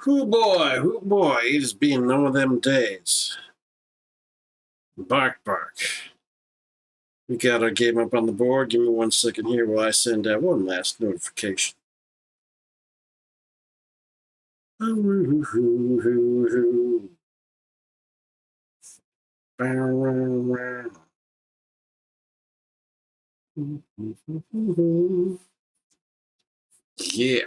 Hoo boy, it has been one of them days. Bark, bark. We got our game up on the board. Give me 1 second here while I send out one last notification. Yeah.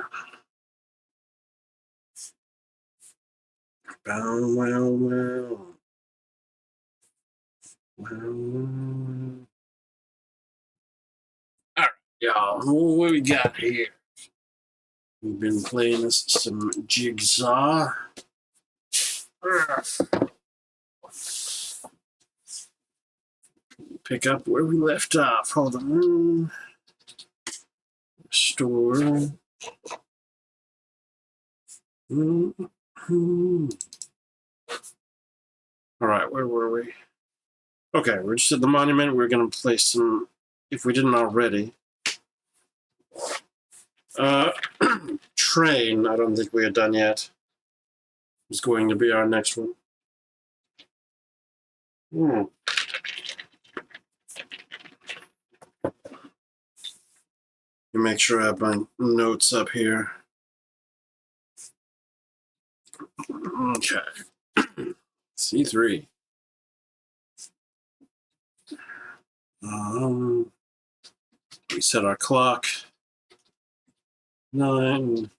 Bow, wow, wow. All right, y'all. What we got here? We've been playing some Jigsaw. Pick up where we left off. Hold on. Restore. All right, where were we? Okay, we're just at the monument. We're going to play some, if we didn't already. Train, I don't think we had done yet. Is going to be our next one. Let me make sure I have my notes up here. Okay. C3. We set our clock. 9.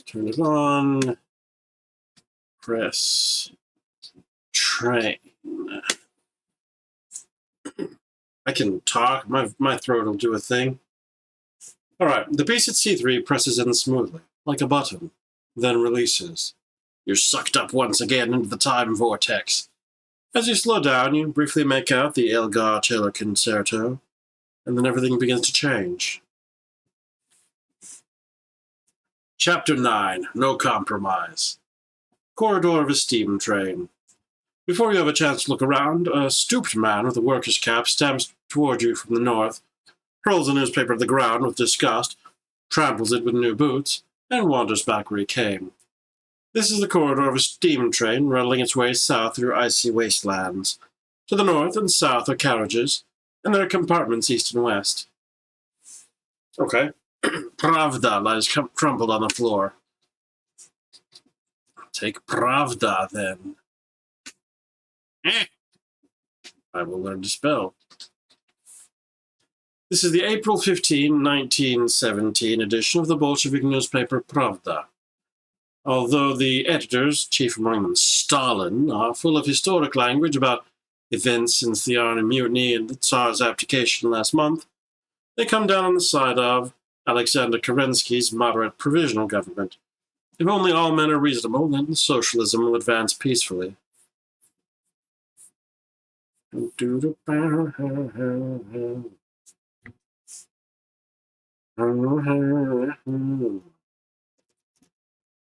Turn it on. Press train. I can talk. My throat will do a thing. All right. The beast at C3 presses in smoothly, like a button, then releases. You're sucked up once again into the time vortex. As you slow down, you briefly make out the Elgar Cello Concerto, and then everything begins to change. Chapter 9, No Compromise. Corridor of a steam train. Before you have a chance to look around, a stooped man with a worker's cap stamps toward you from the north, hurls a newspaper at the ground with disgust, tramples it with new boots, and wanders back where he came. This is the corridor of a steam train rattling its way south through icy wastelands. To the north and south are carriages, and there are compartments east and west. Okay. Pravda lies crumpled on the floor. Take Pravda, then. I will learn to spell. This is the April 15, 1917 edition of the Bolshevik newspaper Pravda. Although the editors, chief among them Stalin, are full of historic language about events since the Army Mutiny and the Tsar's abdication last month, they come down on the side of Alexander Kerensky's moderate provisional government. If only all men are reasonable, then socialism will advance peacefully.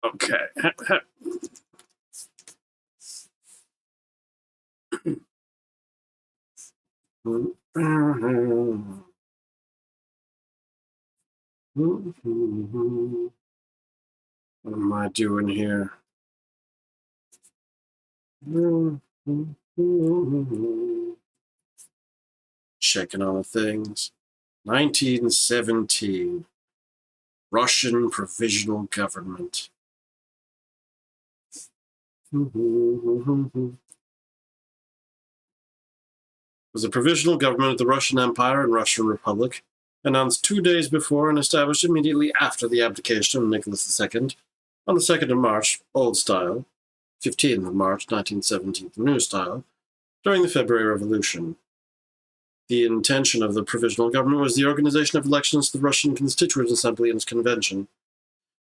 Okay. What am I doing here? Checking on the things. 1917. Russian Provisional Government. It was a provisional government of the Russian Empire and Russian Republic, announced 2 days before and established immediately after the abdication of Nicholas II on the 2nd of March, Old Style, 15th of March, 1917, New Style, during the February Revolution. The intention of the provisional government was the organization of elections to the Russian Constituent Assembly and its convention.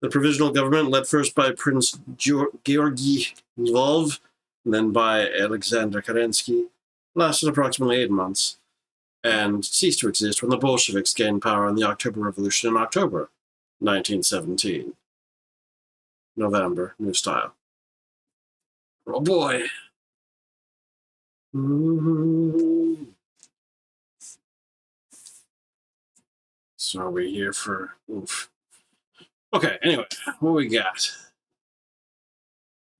The provisional government, led first by Prince Georgy Lvov and then by Alexander Kerensky, lasted approximately 8 months and ceased to exist when the Bolsheviks gained power in the October Revolution in October 1917. November, New Style. Oh boy. So are we here for... Oof. Okay, anyway, what we got?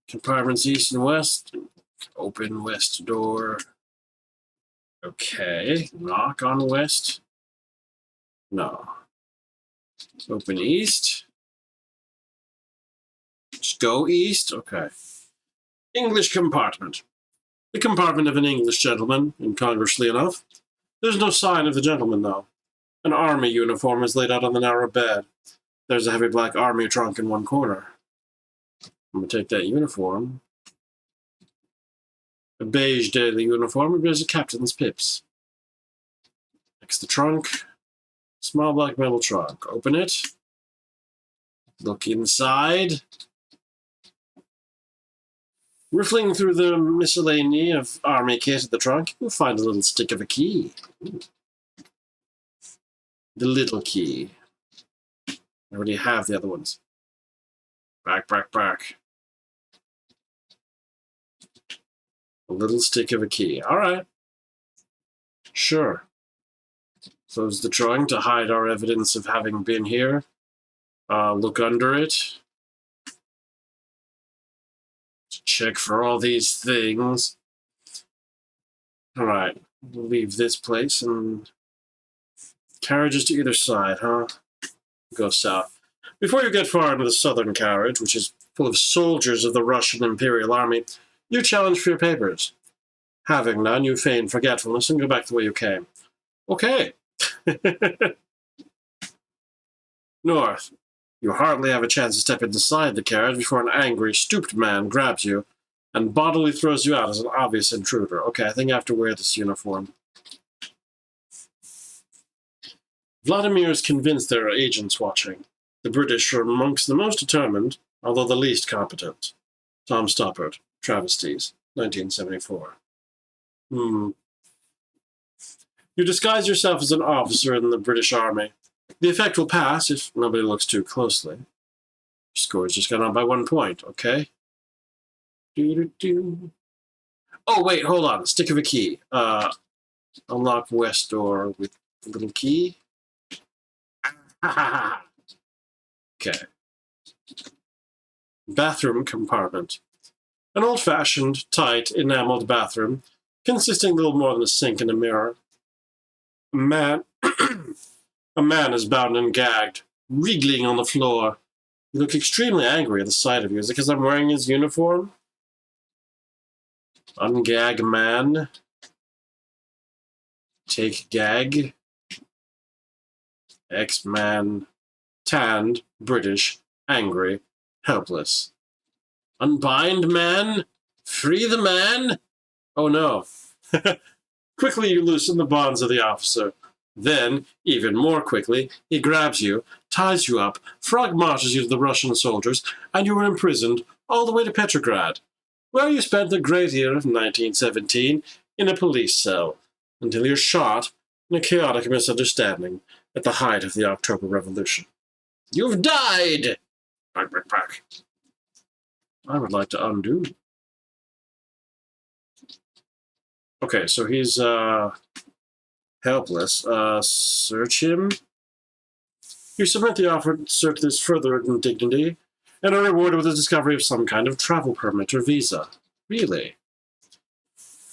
Compartments east and west. Open west door. Okay. Knock on west. No. Open east. Just go east. Okay. English compartment. The compartment of an English gentleman, incongruously enough. There's no sign of the gentleman, though. An army uniform is laid out on the narrow bed. There's a heavy black army trunk in one corner. I'm going to take that uniform. A beige daily uniform bears a captain's pips. Next, the trunk. Small black metal trunk. Open it. Look inside. Riffling through the miscellany of army kit at the trunk, you'll find a little stick of a key. Ooh. The little key. I already have the other ones. Back. A little stick of a key. All right. Sure. Close the trunk to hide our evidence of having been here. Look under it. Check for all these things. All right. We'll leave this place and carriages to either side, huh? Go south. Before you get far into the southern carriage, which is full of soldiers of the Russian Imperial Army, you challenge for your papers. Having none, you feign forgetfulness and go back the way you came. Okay. North. You hardly have a chance to step inside the carriage before an angry, stooped man grabs you and bodily throws you out as an obvious intruder. Okay, I think I have to wear this uniform. Vladimir is convinced there are agents watching. The British are amongst the most determined, although the least competent. Tom Stoppard, Travesties, 1974. You disguise yourself as an officer in the British Army. The effect will pass if nobody looks too closely. Your score's just gone up by 1 point, okay? Oh, wait, hold on. Stick of a key. Unlock west door with a little key. Okay. Bathroom compartment. An old-fashioned, tight, enameled bathroom, consisting of little more than a sink and a mirror. A man is bound and gagged, wriggling on the floor. You look extremely angry at the sight of you. Is it because I'm wearing his uniform? Ungag man. Take gag. X-man. Tanned, British, angry, helpless. Unbind man? Free the man? Oh no. Quickly you loosen the bonds of the officer. Then, even more quickly, he grabs you, ties you up, frog marches you to the Russian soldiers, and you are imprisoned all the way to Petrograd, where you spent the great year of 1917 in a police cell, until you're shot in a chaotic misunderstanding at the height of the October Revolution. You've died! Back. I would like to undo. Okay, so he's helpless. Search him. You submit the offer to search this further indignity, and are rewarded with the discovery of some kind of travel permit or visa. Really?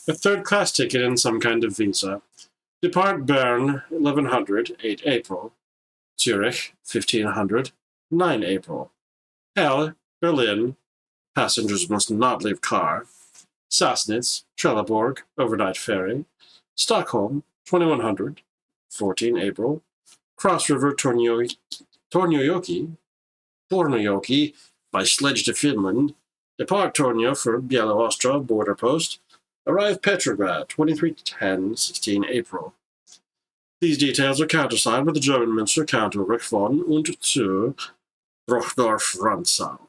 A third-class ticket and some kind of visa. Depart Bern, 1100, 8 April. Zurich, 1500, 9 April. Halle, Berlin. Passengers must not leave car. Sassnitz, Trelleborg, overnight ferry. Stockholm, 2100, 14 April. Cross River, Torniojoki by sledge to Finland. Depart Tornio for Bielo-Ostrov border post. Arrive Petrograd, 2310, 16 April. These details are countersigned by the German Minister Count Ulrich von und zu Brochdorf-Rantzau.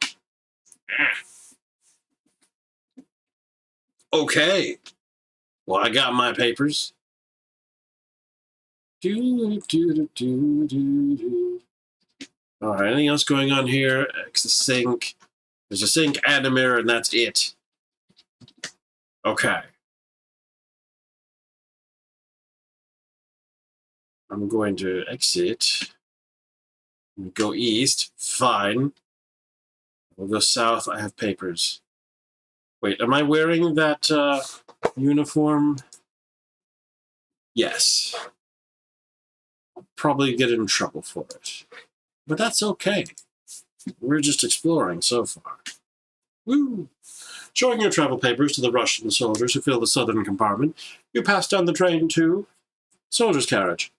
Okay. Well, I got my papers. All right, anything else going on here? X the sink. There's a sink and a mirror, and that's it. Okay. I'm going to exit. Go east. Fine. We'll go south. I have papers. Wait, am I wearing that uniform? Yes. I'll probably get in trouble for it. But that's okay. We're just exploring so far. Woo! Showing your travel papers to the Russian soldiers who fill the southern compartment, you pass down the train to soldier's carriage.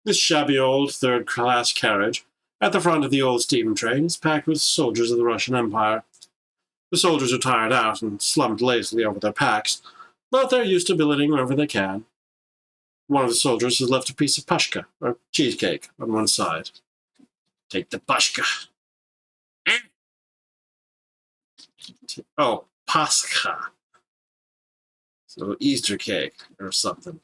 This shabby old third-class carriage at the front of the old steam train is packed with soldiers of the Russian Empire. The soldiers are tired out and slumped lazily over their packs, but they're used to billeting wherever they can. One of the soldiers has left a piece of pashka, or cheesecake, on one side. Take the pashka. Oh, Pascha. So Easter cake or something.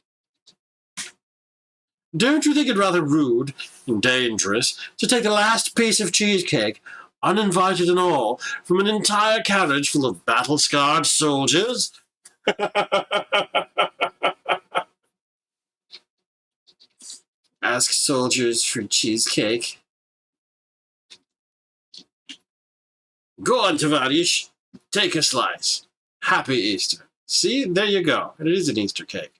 Don't you think it rather rude and dangerous to take the last piece of cheesecake, uninvited and all, from an entire carriage full of battle-scarred soldiers? Ask soldiers for cheesecake. Go on, Tavarish. Take a slice. Happy Easter. See, there you go. It is an Easter cake.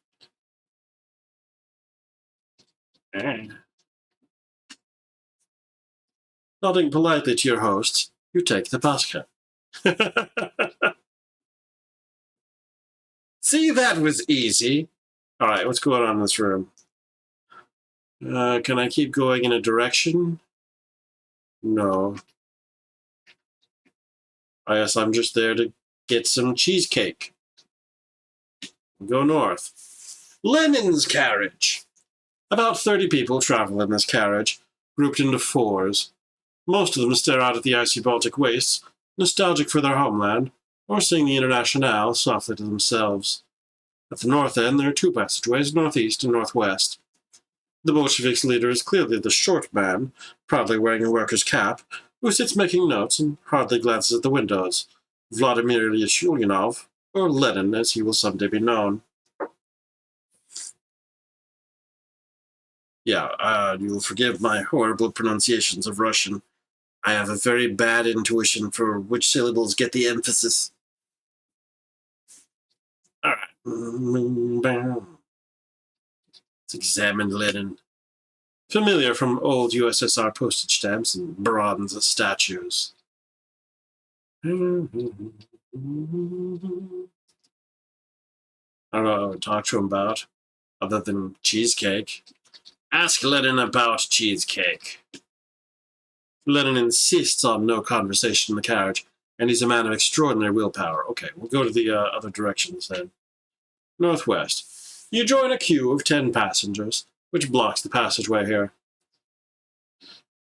Nodding politely to your hosts, you take the pascha. See, that was easy. All right, what's going on in this room? Can I keep going in a direction? No. I guess I'm just there to get some cheesecake. Go north. Lenin's carriage. About 30 people travel in this carriage, grouped into fours. Most of them stare out at the icy Baltic wastes, nostalgic for their homeland, or sing the Internationale softly to themselves. At the north end, there are two passageways, northeast and northwest. The Bolsheviks' leader is clearly the short man, proudly wearing a worker's cap, who sits making notes and hardly glances at the windows. Vladimir Ilyich Ulyanov, or Lenin as he will someday be known. Yeah, you'll forgive my horrible pronunciations of Russian. I have a very bad intuition for which syllables get the emphasis. All right. Let's examine Lenin. Familiar from old USSR postage stamps and bronze statues. I don't know what to talk to him about, other than cheesecake. Ask Lenin about cheesecake. Lenin insists on no conversation in the carriage, and he's a man of extraordinary willpower. Okay, we'll go to the other directions then. Northwest. You join a queue of 10 passengers, which blocks the passageway here.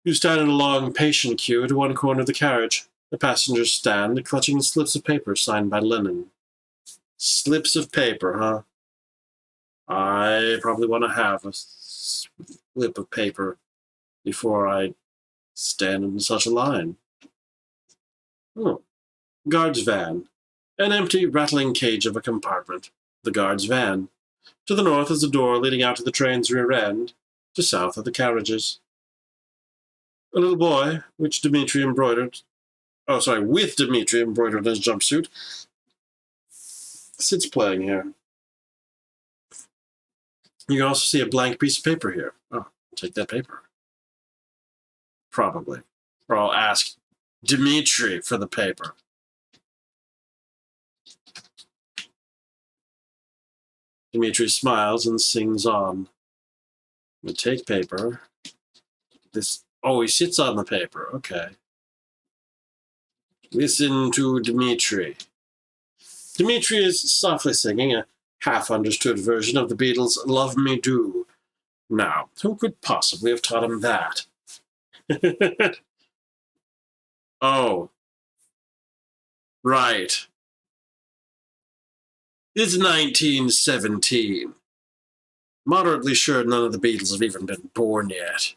You stand in a long, patient queue to one corner of the carriage. The passengers stand, clutching slips of paper signed by Lenin. Slips of paper, huh? I probably want to have a slip of paper before I stand in such a line. Oh. Guard's van. An empty, rattling cage of a compartment. The guard's van. To the north is a door leading out to the train's rear end. To south are the carriages. A little boy, with Dmitri embroidered on his jumpsuit, sits playing here. You can also see a blank piece of paper here. Oh, I'll take that paper. Probably. Or I'll ask Dmitri for the paper. Dmitri smiles and sings on. We take paper. He sits on the paper. Okay. Listen to Dmitri. Dmitri is softly singing a half-understood version of the Beatles' Love Me Do. Now, who could possibly have taught him that? Oh. Right. It's 1917. Moderately sure none of the Beatles have even been born yet.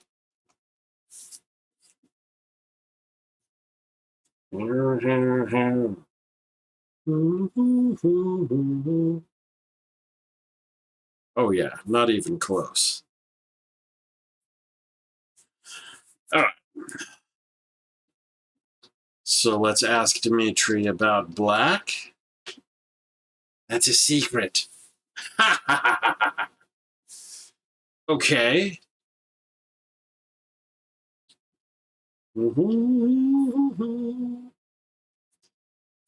Oh yeah, not even close. All right. So let's ask Dmitri about black. That's a secret. Ha ha ha ha ha. Okay.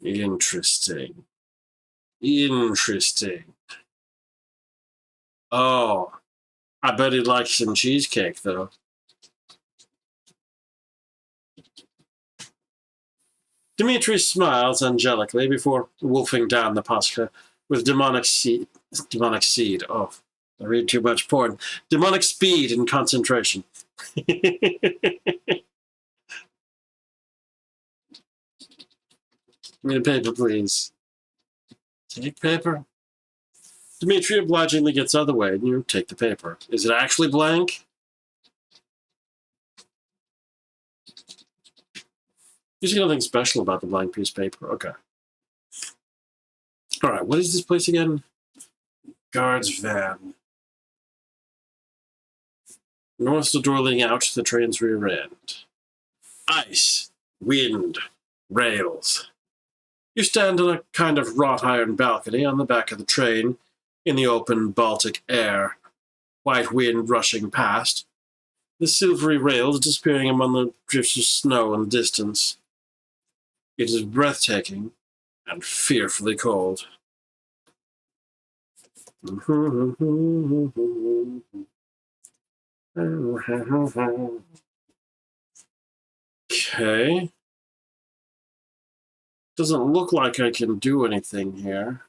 Interesting. Interesting. Oh, I bet he'd like some cheesecake, though. Dimitri smiles angelically before wolfing down the pasta with demonic seed. Demonic seed. Oh, I read too much porn. Demonic speed and concentration. Give me a paper, please. Take paper. Dimitri obligingly gets out of the way, and you take the paper. Is it actually blank? You see nothing special about the blank piece of paper. Okay. All right, what is this place again? Guard's van. North's the door leading out to the train's rear end. Ice, wind, rails. You stand on a kind of wrought iron balcony on the back of the train in the open Baltic air, white wind rushing past, the silvery rails disappearing among the drifts of snow in the distance. It is breathtaking and fearfully cold. Okay. Doesn't look like I can do anything here.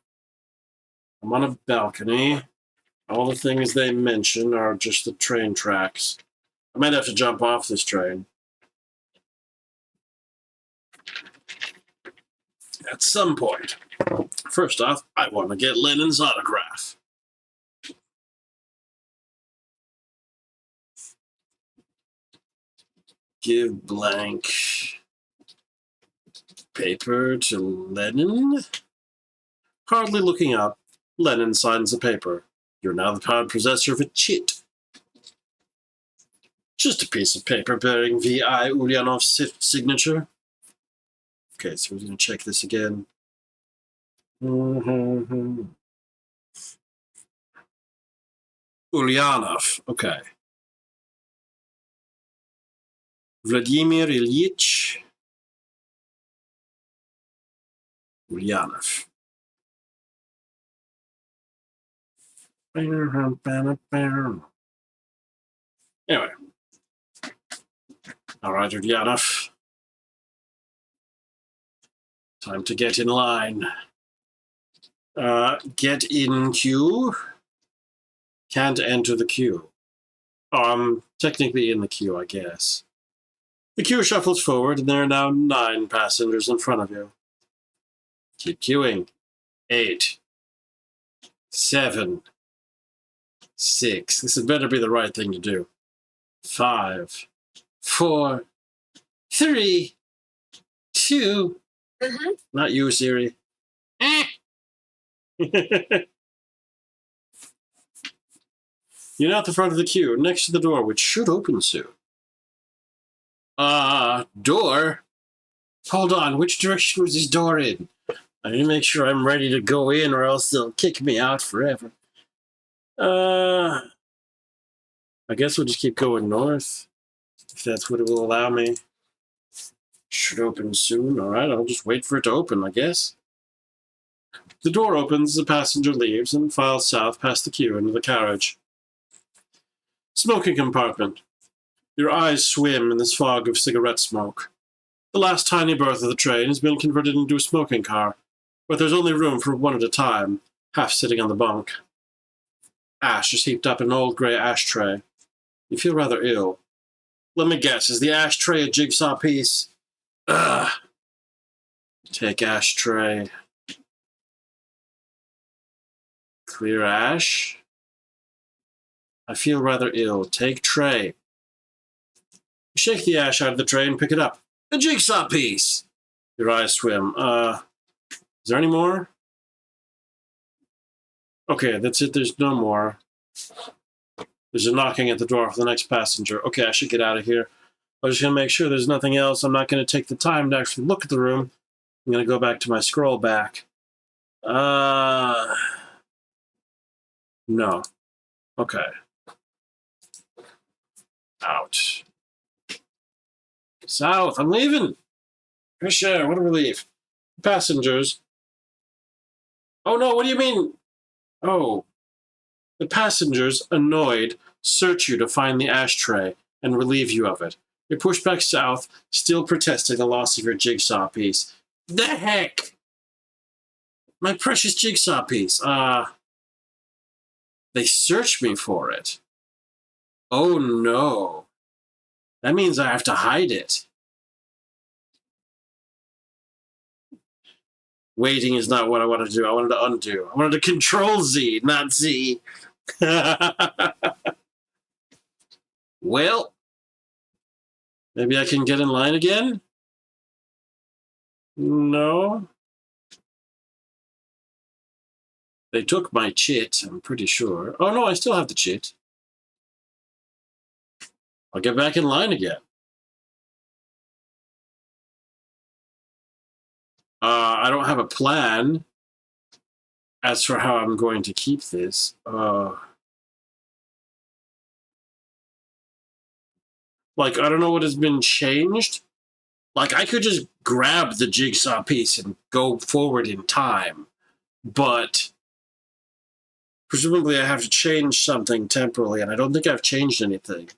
I'm on a balcony. All the things they mention are just the train tracks. I might have to jump off this train. At some point. First off, I want to get Lennon's autograph. Give blank paper to Lennon. Hardly looking up, Lennon signs the paper. You're now the proud possessor of a chit. Just a piece of paper bearing V.I. Ulyanov's signature. Okay, so we're going to check this again. Ulyanov, okay. Vladimir Ilyich Ulyanov. Anyway. All right, Ulyanov. Time to get in line. Get in queue. Can't enter the queue. Oh, I'm technically in the queue, I guess. The queue shuffles forward, and there are now 9 passengers in front of you. Keep queuing. 8. 7. 6. This had better be the right thing to do. 5. 4. 3. 2. Not you, Siri. You're now at the front of the queue, next to the door, which should open soon. Door? Hold on, which direction was this door in? I need to make sure I'm ready to go in, or else they'll kick me out forever. I guess we'll just keep going north, if that's what it will allow me. Should open soon. All right, I'll just wait for it to open, I guess. The door opens, the passenger leaves, and files south past the queue into the carriage. Smoking compartment. Your eyes swim in this fog of cigarette smoke. The last tiny berth of the train has been converted into a smoking car, but there's only room for one at a time, half sitting on the bunk. Ash is heaped up in an old grey ashtray. You feel rather ill. Let me guess, is the ashtray a jigsaw piece? Ugh. Take ashtray. Clear ash. I feel rather ill. Take tray. You shake the ash out of the tray and pick it up. A jigsaw piece! Your eyes swim. Is there any more? Okay, that's it. There's no more. There's a knocking at the door for the next passenger. Okay, I should get out of here. I'm just going to make sure there's nothing else. I'm not going to take the time to actually look at the room. I'm going to go back to my scroll back. No. Okay. Out. South. I'm leaving. Fresh air. What a relief. Passengers. Oh no, what do you mean? Oh. The passengers, annoyed, search you to find the ashtray and relieve you of it. You're pushed back south, still protesting the loss of your jigsaw piece. The heck? My precious jigsaw piece. They search me for it. Oh no. That means I have to hide it. Waiting is not what I wanted to do. I wanted to undo. I wanted to control Z, not Z. Well, maybe I can get in line again? No. They took my chit, I'm pretty sure. Oh no, I still have the chit. I'll get back in line again. I don't have a plan as for how I'm going to keep this. Like, I don't know what has been changed. Like, I could just grab the jigsaw piece and go forward in time, but presumably I have to change something temporarily, and I don't think I've changed anything.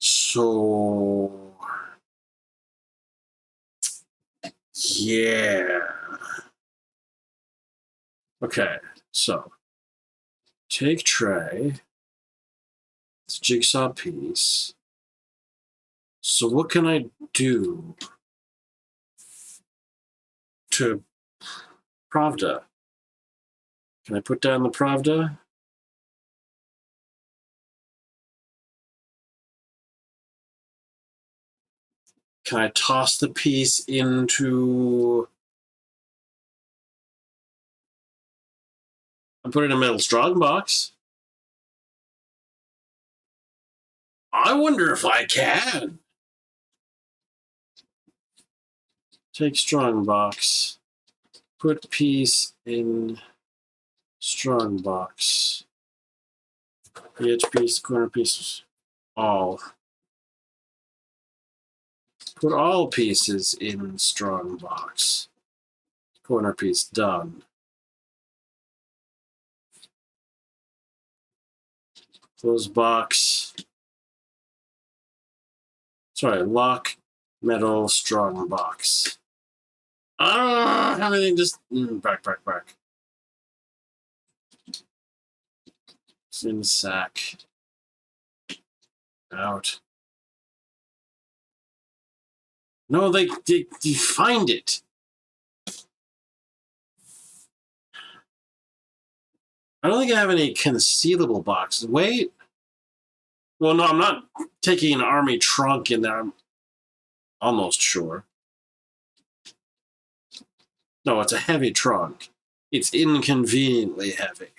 So, yeah. Okay, so take tray. It's jigsaw piece. So what can I do to Pravda? Can I put down the Pravda? Can I toss the piece into... I put it in a metal strong box. I wonder if I can. Take strong box. Put piece in strong box. The edge piece, corner piece, all. Put all pieces in strong box. Corner piece done. Close box. Sorry, lock metal strong box. Everything just back. It's in the sack. Out. No, they find it. I don't think I have any concealable boxes. Wait. Well, no, I'm not taking an army trunk in there. I'm almost sure. No, it's a heavy trunk. It's inconveniently heavy.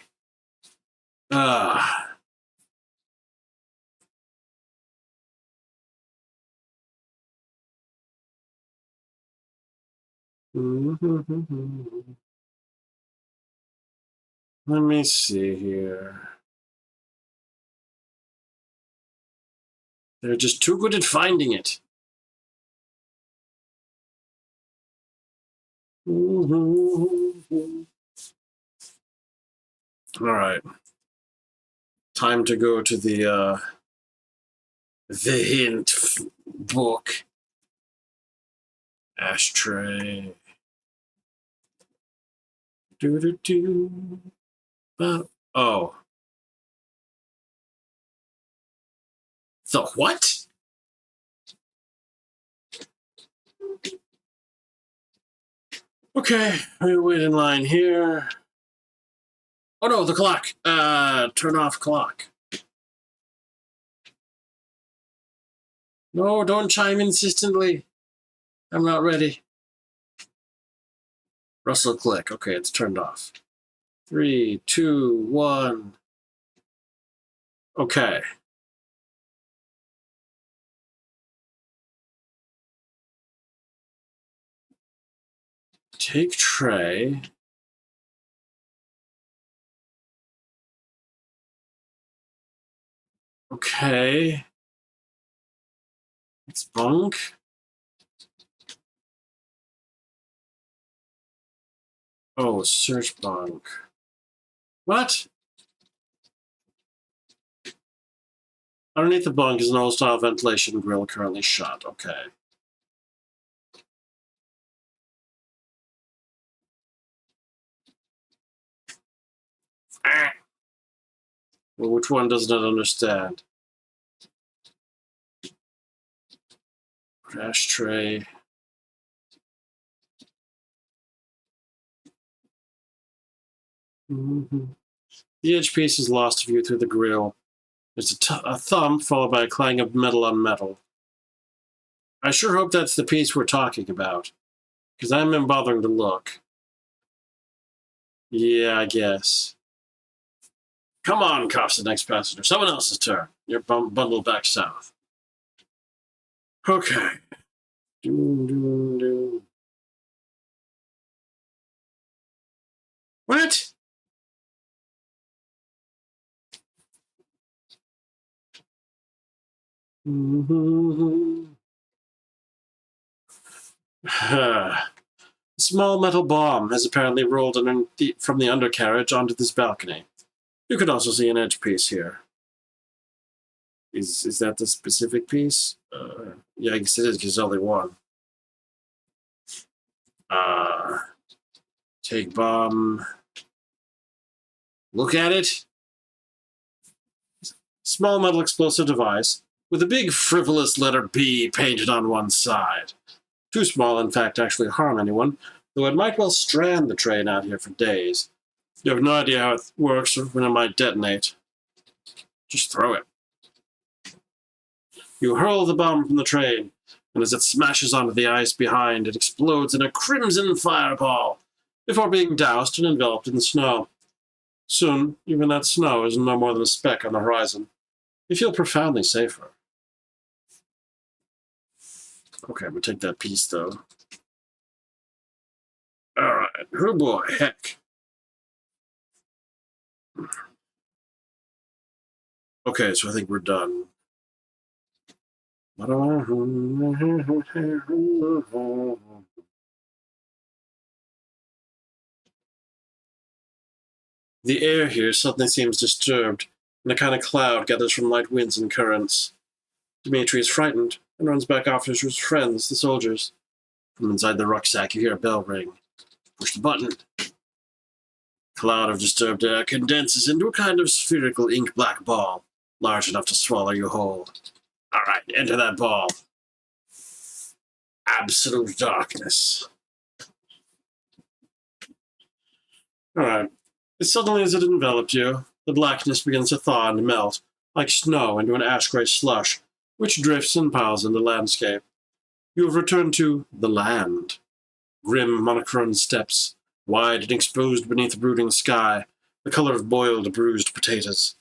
Let me see here. They're just too good at finding it. All right. Time to go to the hint book. Ashtray. Oh. The what? Okay, we wait in line here. Oh no, the clock. Turn off clock. No, don't chime insistently. I'm not ready. Rustle click. Okay, it's turned off. 3, 2, 1. Okay. Take tray. Okay. It's bunk. Oh, search bunk. What? Underneath the bunk is an old-style ventilation grill currently shut. Okay. Ah. Well, which one does not understand? Ashtray. Mm-hmm. The edge piece is lost to view through the grill. There's a thump followed by a clang of metal on metal. I sure hope that's the piece we're talking about, because I haven't been bothering to look. Yeah, I guess. Come on, coughs the next passenger. Someone else's turn. You're bundled back south. Okay. Doom, doom, doom. What? A small metal bomb has apparently rolled from the undercarriage onto this balcony. You can also see an edge piece here. Is that the specific piece? Yeah, I guess it is, because there's only one. Take bomb. Look at it. Small metal explosive device with a big frivolous letter B painted on one side. Too small, in fact, to actually harm anyone, though it might well strand the train out here for days. You have no idea how it works or when it might detonate. Just throw it. You hurl the bomb from the train, and as it smashes onto the ice behind, it explodes in a crimson fireball, before being doused and enveloped in the snow. Soon, even that snow is no more than a speck on the horizon. You feel profoundly safer. Okay, I'm gonna take that piece, though. Alright, oh boy, heck. Okay, so I think we're done. The air here suddenly seems disturbed, and a kind of cloud gathers from light winds and currents. Dmitri is frightened and runs back after his friends, the soldiers. From inside the rucksack, you hear a bell ring. Push the button. Cloud of disturbed air condenses into a kind of spherical ink-black ball, large enough to swallow you whole. All right, enter that ball. Absolute darkness. All right. As suddenly as it enveloped you, the blackness begins to thaw and melt, like snow into an ash-gray slush, which drifts and piles in the landscape. You have returned to the land. Grim, monochrome steppes, wide and exposed beneath a brooding sky, the color of boiled, bruised potatoes.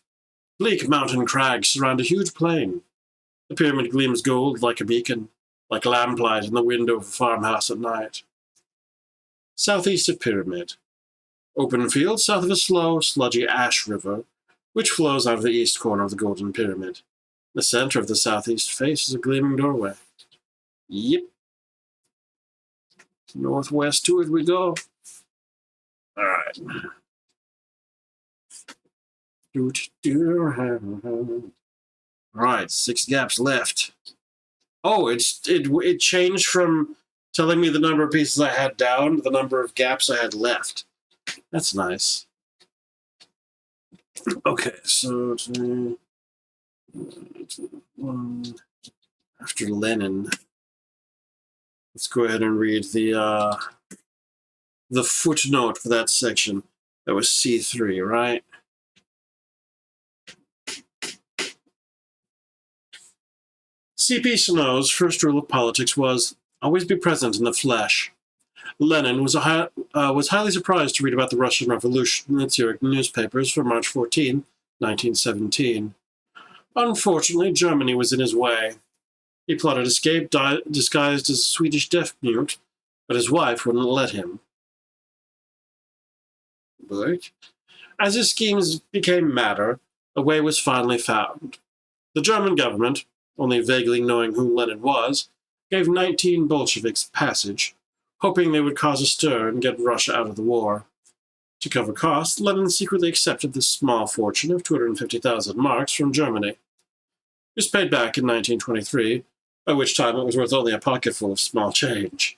Bleak mountain crags surround a huge plain. The pyramid gleams gold like a beacon, like lamplight in the window of a farmhouse at night. Southeast of Pyramid. Open field south of a slow, sludgy ash river, which flows out of the east corner of the Golden Pyramid. The center of the southeast face is a gleaming doorway. Yep. Northwest to it we go. All right. All right, 6 gaps left. Oh, it changed from telling me the number of pieces I had down to the number of gaps I had left. That's nice. Okay, so after Lenin, let's go ahead and read the footnote for that section. That was C3, right? C.P. Snow's first rule of politics was always be present in the flesh. Lenin was highly surprised to read about the Russian Revolution in the Zurich newspapers for March 14, 1917. Unfortunately, Germany was in his way. He plotted escape disguised as a Swedish deaf mute, but his wife wouldn't let him. But as his schemes became matter, a way was finally found. The German government, only vaguely knowing who Lenin was, gave 19 Bolsheviks passage, hoping they would cause a stir and get Russia out of the war. To cover costs, Lenin secretly accepted the small fortune of 250,000 marks from Germany. It was paid back in 1923, by which time it was worth only a pocketful of small change.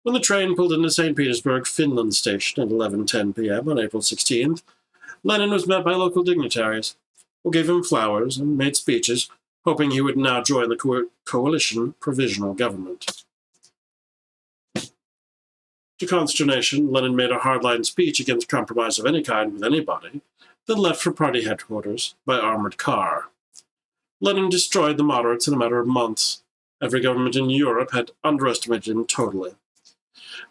When the train pulled into St. Petersburg Finland station at 11:10 p.m. on April 16th, Lenin was met by local dignitaries, who gave him flowers and made speeches, hoping he would now join the coalition provisional government. To consternation, Lenin made a hardline speech against compromise of any kind with anybody, then left for party headquarters by armored car. Lenin destroyed the moderates in a matter of months. Every government in Europe had underestimated him totally.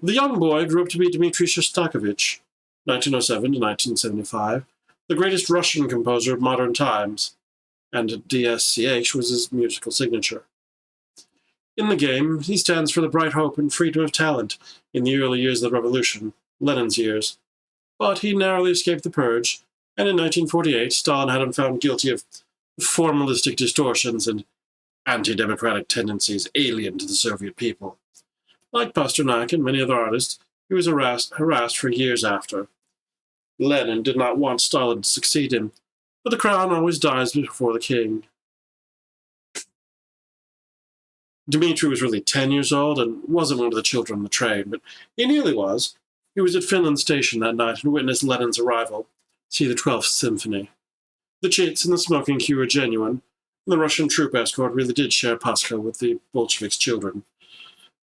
The young boy grew up to be Dmitri Shostakovich, 1907 to 1975, the greatest Russian composer of modern times, and DSCH was his musical signature. In the game, he stands for the bright hope and freedom of talent in the early years of the revolution, Lenin's years. But he narrowly escaped the purge, and in 1948, Stalin had him found guilty of formalistic distortions and anti-democratic tendencies alien to the Soviet people. Like Pasternak and many other artists, he was harassed for years after. Lenin did not want Stalin to succeed him, but the crown always dies before the king. Dmitri was really 10 years old and wasn't one of the children on the train, but he nearly was. He was at Finland Station that night and witnessed Lenin's arrival. See the 12th Symphony. The chits and the smoking queue were genuine, and the Russian troop escort really did share Pascha with the Bolsheviks' children.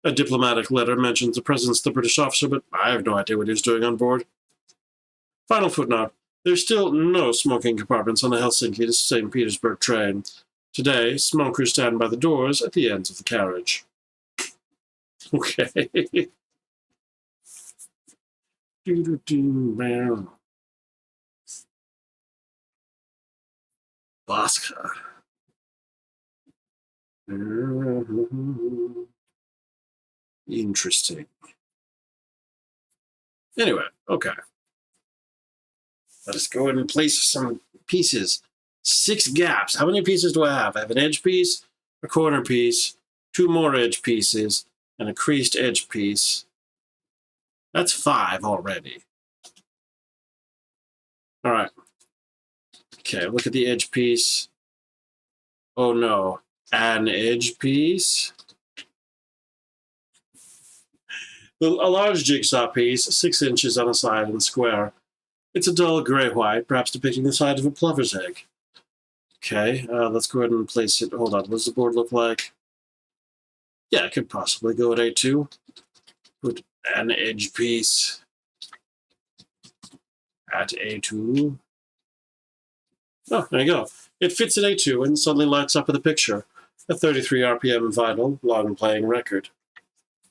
A diplomatic letter mentions the presence of the British officer, but I have no idea what he was doing on board. Final footnote. There's still no smoking compartments on the Helsinki to St. Petersburg train. Today, smokers stand by the doors at the ends of the carriage. Okay. Bosca. Interesting. Anyway, okay. Let us go ahead and place some pieces. 6 gaps. How many pieces do I have? I have an edge piece, a corner piece, 2 more edge pieces, and a creased edge piece. That's 5 already. All right. Okay, look at the edge piece. Oh no, an edge piece. A large jigsaw piece, 6 inches on a side and square. It's a dull gray-white, perhaps depicting the side of a plover's egg. Okay, let's go ahead and place it. Hold on, what does the board look like? Yeah, it could possibly go at A2. Put an edge piece at A2. Oh, there you go. It fits at A2 and suddenly lights up with a picture. A 33 RPM vinyl, long playing record.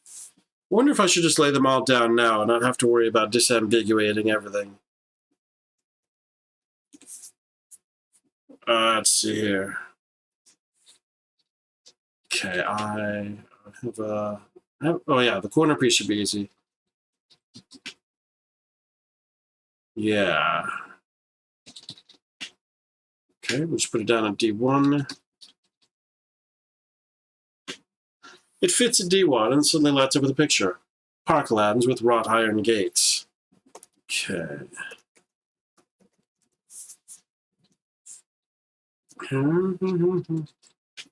I wonder if I should just lay them all down now and not have to worry about disambiguating everything. Let's see here. Okay, I have a... oh yeah, the corner piece should be easy. Yeah. Okay, we'll just put it down at D1. It fits at D1 and suddenly lights up with a picture. Park lands with wrought iron gates. Okay.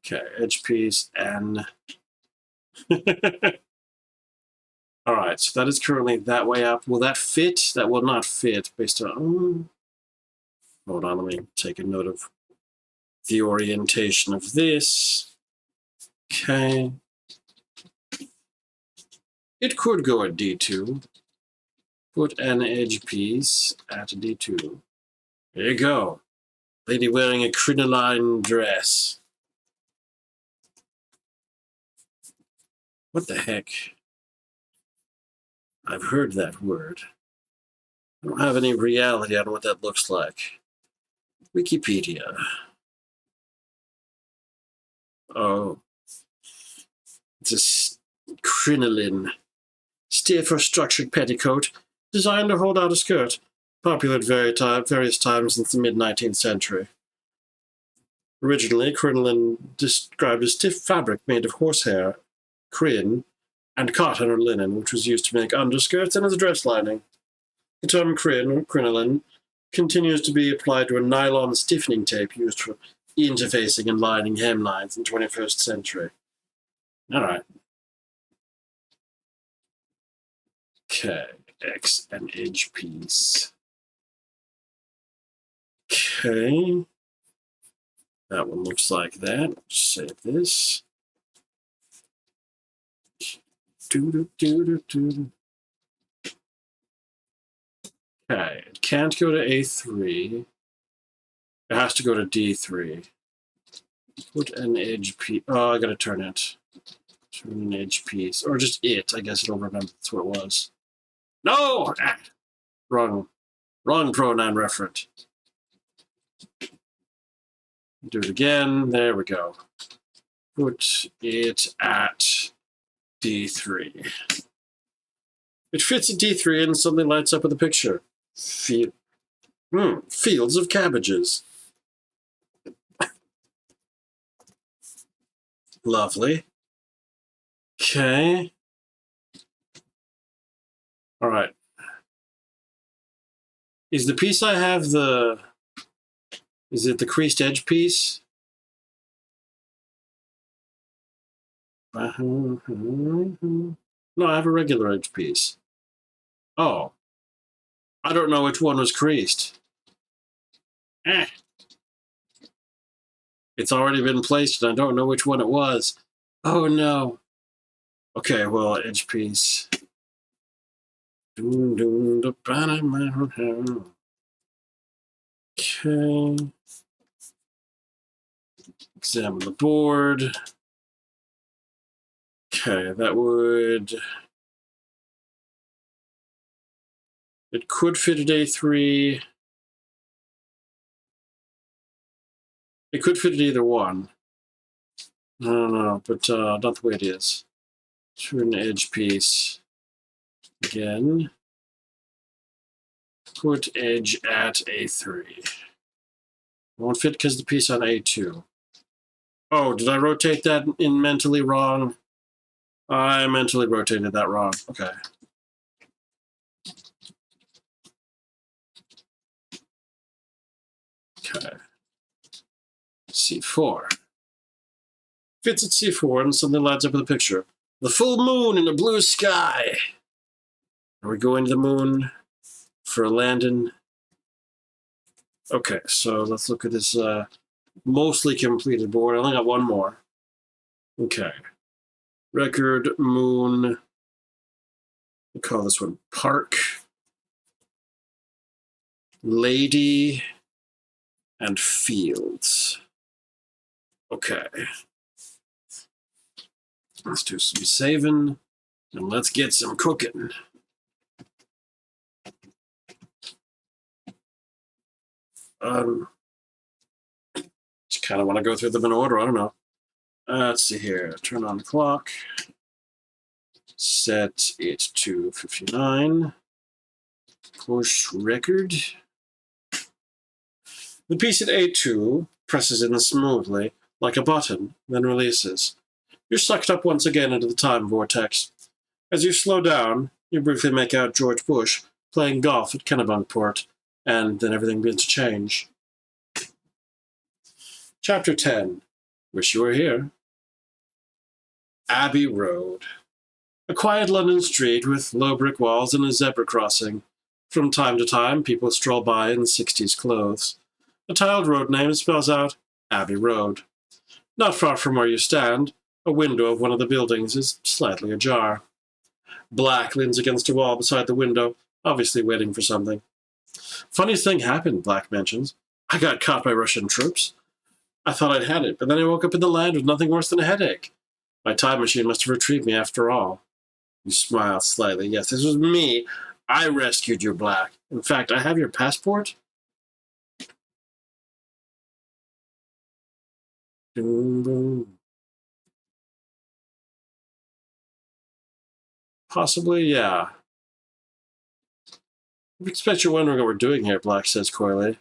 Okay, edge piece N. All right, so that is currently that way up. Will that fit? That will not fit based on... hold on, let me take a note of the orientation of this. Okay. It could go at D2. Put an edge piece at D2. There you go. Lady wearing a crinoline dress. What the heck? I've heard that word. I don't have any reality on what that looks like. Wikipedia. Oh. It's a crinoline. Stiff or structured petticoat designed to hold out a skirt. Popular at various times since the mid-19th century. Originally, crinoline described a stiff fabric made of horsehair, crin, and cotton or linen, which was used to make underskirts and as a dress lining. The term crin or crinoline continues to be applied to a nylon stiffening tape used for interfacing and lining hemlines in the 21st century. All right. Okay, X and edge piece. Okay. That one looks like that. Save this. Okay, it can't go to A3. It has to go to D3. Put an edge piece. Oh, I gotta turn it. Turn an edge piece. Or just it. I guess it'll remember that's what it was. No! Ah, wrong pronoun referent. Do it again. There we go. Put it at D3. It fits at D3 and suddenly lights up with a picture. Fields of cabbages. Lovely. Okay. All right. Is the piece I have the... Is it the creased edge piece? No, I have a regular edge piece. Oh. I don't know which one was creased. It's already been placed and I don't know which one it was. Oh no. Okay, well, edge piece. Okay. Examine the board. Okay, that would... It could fit at A3. It could fit at either one. I don't know, but not the way it is. Turn edge piece. Again. Put edge at A3. Won't fit because the piece on A2. Oh, did I rotate that in mentally wrong? I mentally rotated that wrong. Okay. Okay. C4. Fits at C4 and something lights up with a picture. The full moon in a blue sky. Are we going to the moon for a landing? Okay, so let's look at this mostly completed board. I only got one more. Okay. Record, moon. We'll call this one Park. Lady. And Fields. Okay. Let's do some saving. And let's get some cooking. Just kind of want to go through them in order. I don't know. Let's see here. Turn on the clock. Set it to 59. Push record. The piece at A2 presses in smoothly, like a button, then releases. You're sucked up once again into the time vortex. As you slow down, you briefly make out George Bush playing golf at Kennebunkport, and then everything begins to change. Chapter 10. Wish you were here. Abbey Road. A quiet London street with low brick walls and a zebra crossing. From time to time, people stroll by in 60s clothes. A tiled road name spells out Abbey Road. Not far from where you stand, a window of one of the buildings is slightly ajar. Black leans against a wall beside the window, obviously waiting for something. Funniest thing happened, Black mentions. I got caught by Russian troops. I thought I'd had it, but then I woke up in the land with nothing worse than a headache. My time machine must have retrieved me after all. You smile slightly. Yes, this was me. I rescued you, Black. In fact, I have your passport. Boom, boom. Possibly, yeah. I expect you're wondering what we're doing here, Black says coyly.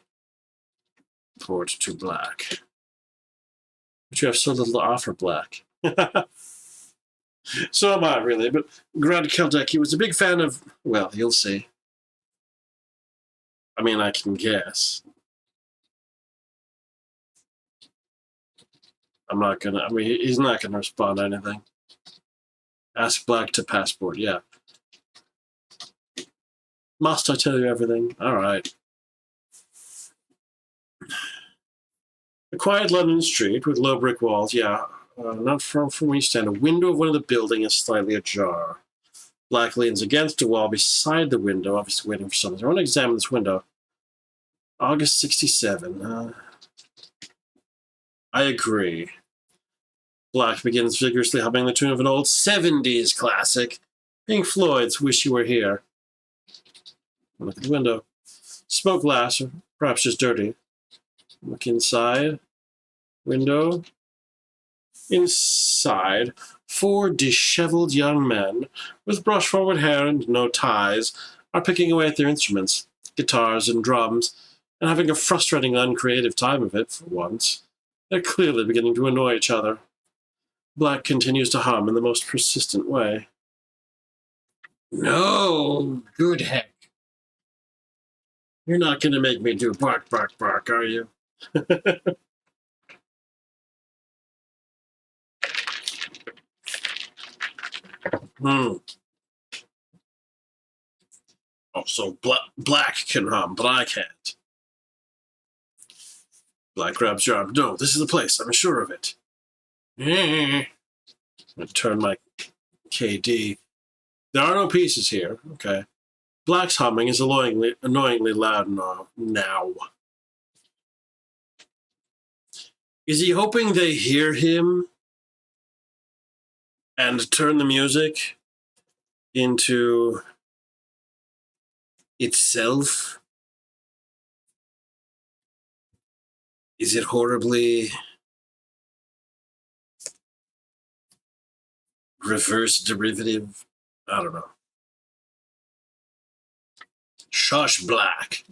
Port to Black. But you have so little to offer, Black. So am I, really, but Grant Kildeki was a big fan of, well, you'll see. I mean, I can guess. I'm not gonna, I mean, he's not gonna respond to anything. Ask Black to passport, yeah. Must I tell you everything? All right. A quiet London street with low brick walls, yeah. Not far from where you stand. A window of one of the buildings is slightly ajar. Black leans against a wall beside the window, obviously waiting for something. I want to examine this window. August 67. I agree. Black begins vigorously humming the tune of an old 70s classic. Pink Floyd's Wish You Were Here. Look at the window. Smoke glass, or perhaps just dirty. Look inside. Window. Inside, 4 disheveled young men with brush-forward hair and no ties are picking away at their instruments, guitars and drums, and having a frustrating, uncreative time of it for once. They're clearly beginning to annoy each other. Black continues to hum in the most persistent way. No, good heck. You're not going to make me do bark, bark, bark, are you? Oh, so Black can hum, but I can't. Black grabs your arm. No, this is the place. I'm sure of it. I'm going to turn my KD. There are no pieces here. Okay. Black's humming is annoyingly loud now. Is he hoping they hear him and turn the music into itself? Is it horribly reverse derivative? I don't know. Shush, Black.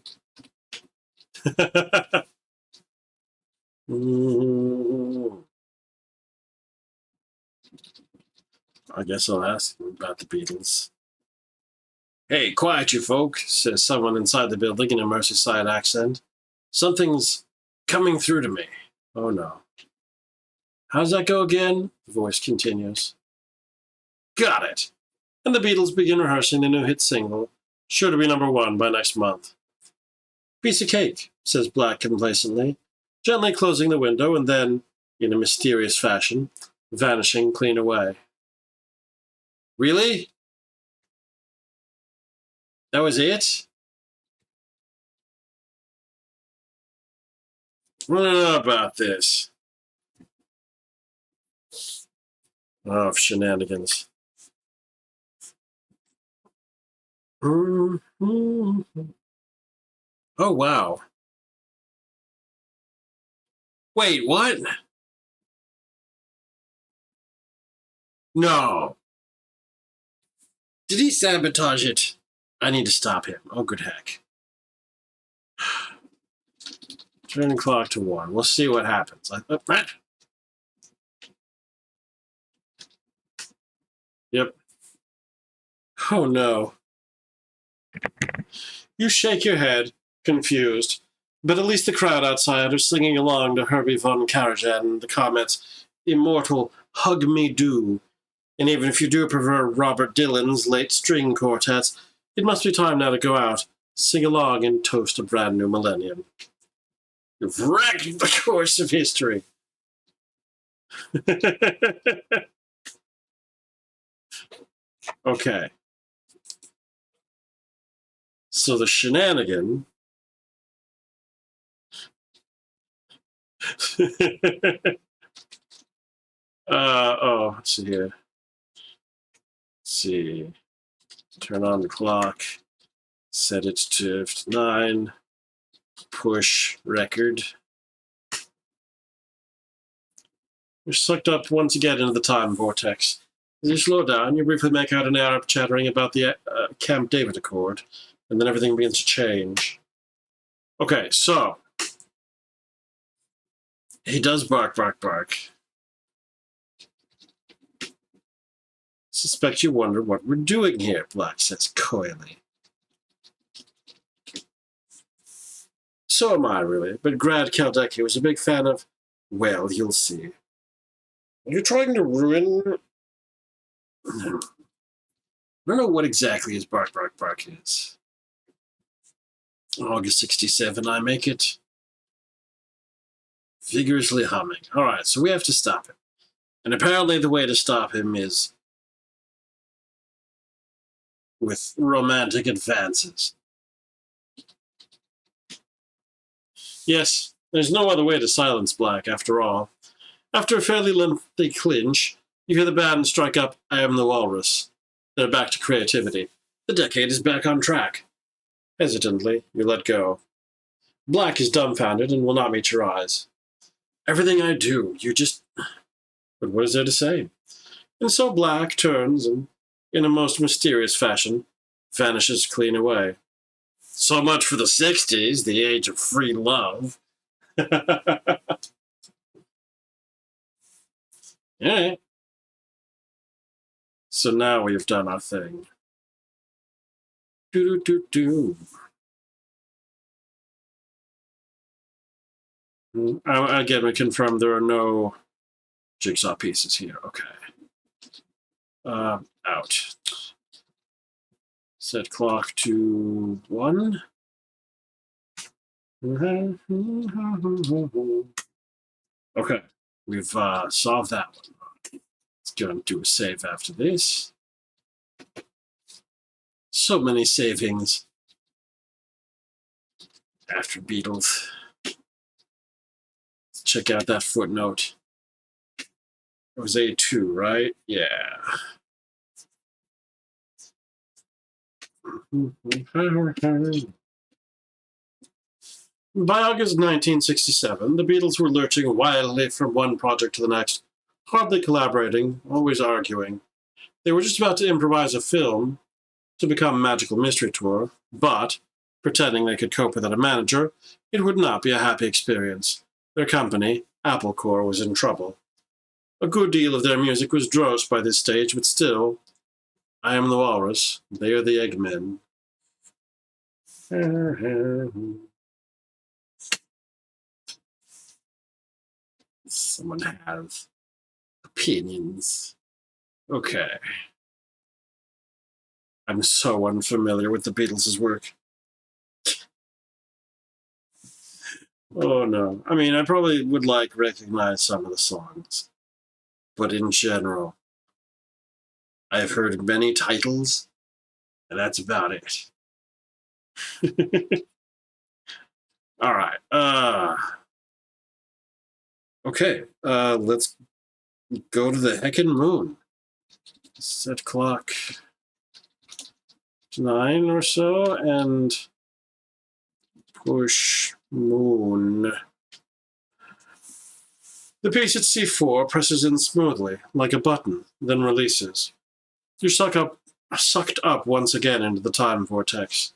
I guess I'll ask him about the Beatles. Hey, quiet you folk, says someone inside the building in a Merseyside accent. Something's coming through to me. Oh no. How's that go again? The voice continues. Got it. And the Beatles begin rehearsing the new hit single, sure to be #1 by next month. Piece of cake, says Black complacently, gently closing the window and then, in a mysterious fashion, vanishing clean away. Really? That was it? I don't know about this. Oh, shenanigans. Oh, wow. Wait, what? No. Did he sabotage it? I need to stop him. Oh, good heck. Turning clock to 1. We'll see what happens. Yep. Oh, no. You shake your head, confused, but at least the crowd outside are singing along to Herbie von Karajan and the Comet's immortal Hug Me Do. And even if you do prefer Robert Dylan's late string quartets, it must be time now to go out, sing along, and toast a brand new millennium. You've wrecked the course of history. Okay. So the shenanigan. Let's see here. Let's see. Turn on the clock. Set it to 9. Push record. You're sucked up once again into the time vortex. As you slow down, you briefly make out an Arab chattering about the Camp David Accord, and then everything begins to change. Okay, so He does bark, bark, bark. Suspect you wonder what we're doing here, Black says coyly. So am I, really, but Grad Kaldeki was a big fan of, well, you'll see. Are you trying to ruin... I don't know what exactly his bark, bark, bark is. August 67, I make it. Vigorously humming. Alright, so we have to stop him. And apparently the way to stop him is with romantic advances. Yes, there's no other way to silence Black, after all. After a fairly lengthy clinch, you hear the band strike up I Am the Walrus. They're back to creativity. The decade is back on track. Hesitantly, you let go. Black is dumbfounded and will not meet your eyes. Everything I do, you just... But what is there to say? And so Black turns and, in a most mysterious fashion, vanishes clean away. So much for the 60s, the age of free love. Alright. So now we have done our thing. Do-do-do-do. Again, we confirm there are no jigsaw pieces here. Okay. Out. Set clock to 1. Okay. We've solved that one. Let's go and do a save after this. So many savings after Beatles. Let's check out that footnote. It was A2, right? Yeah. By August 1967, the Beatles were lurching wildly from one project to the next, hardly collaborating, always arguing. They were just about to improvise a film to become a Magical Mystery Tour, but, pretending they could cope without a manager, it would not be a happy experience. Their company, Apple Corps, was in trouble. A good deal of their music was dross by this stage, but still, I Am the Walrus, they are the Eggmen. Someone have opinions. Okay. I'm so unfamiliar with the Beatles' work. Oh no. I mean, I probably would recognize some of the songs. But in general, I've heard many titles, and that's about it. Alright. Okay. Let's go to the heckin' moon. Set clock 9 or so, and push moon. The piece at C4 presses in smoothly, like a button, then releases. You're sucked up once again into the time vortex.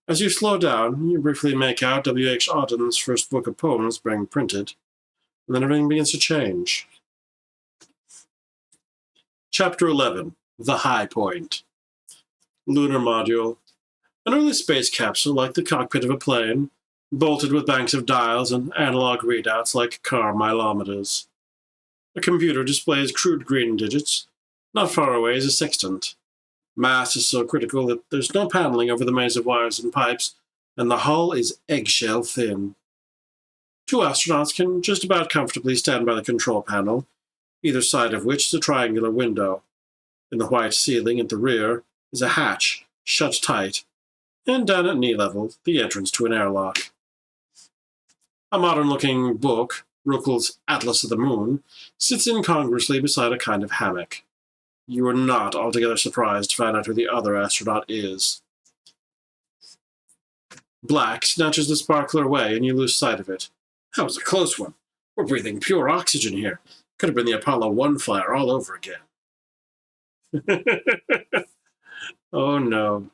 As you slow down, you briefly make out W.H. Auden's first book of poems being printed, and then everything begins to change. Chapter 11, The High Point. Lunar module. An early space capsule like the cockpit of a plane, bolted with banks of dials and analog readouts like car mileometers. A computer displays crude green digits. Not far away is a sextant. Mass is so critical that there's no paneling over the maze of wires and pipes, and the hull is eggshell thin. 2 astronauts can just about comfortably stand by the control panel, either side of which is a triangular window. In the white ceiling at the rear is a hatch, shut tight, and down at knee level, the entrance to an airlock. A modern-looking book, Ruckel's Atlas of the Moon, sits incongruously beside a kind of hammock. You are not altogether surprised to find out who the other astronaut is. Black snatches the sparkler away, and you lose sight of it. That was a close one. We're breathing pure oxygen here. Could have been the Apollo 1 flyer all over again. Oh no.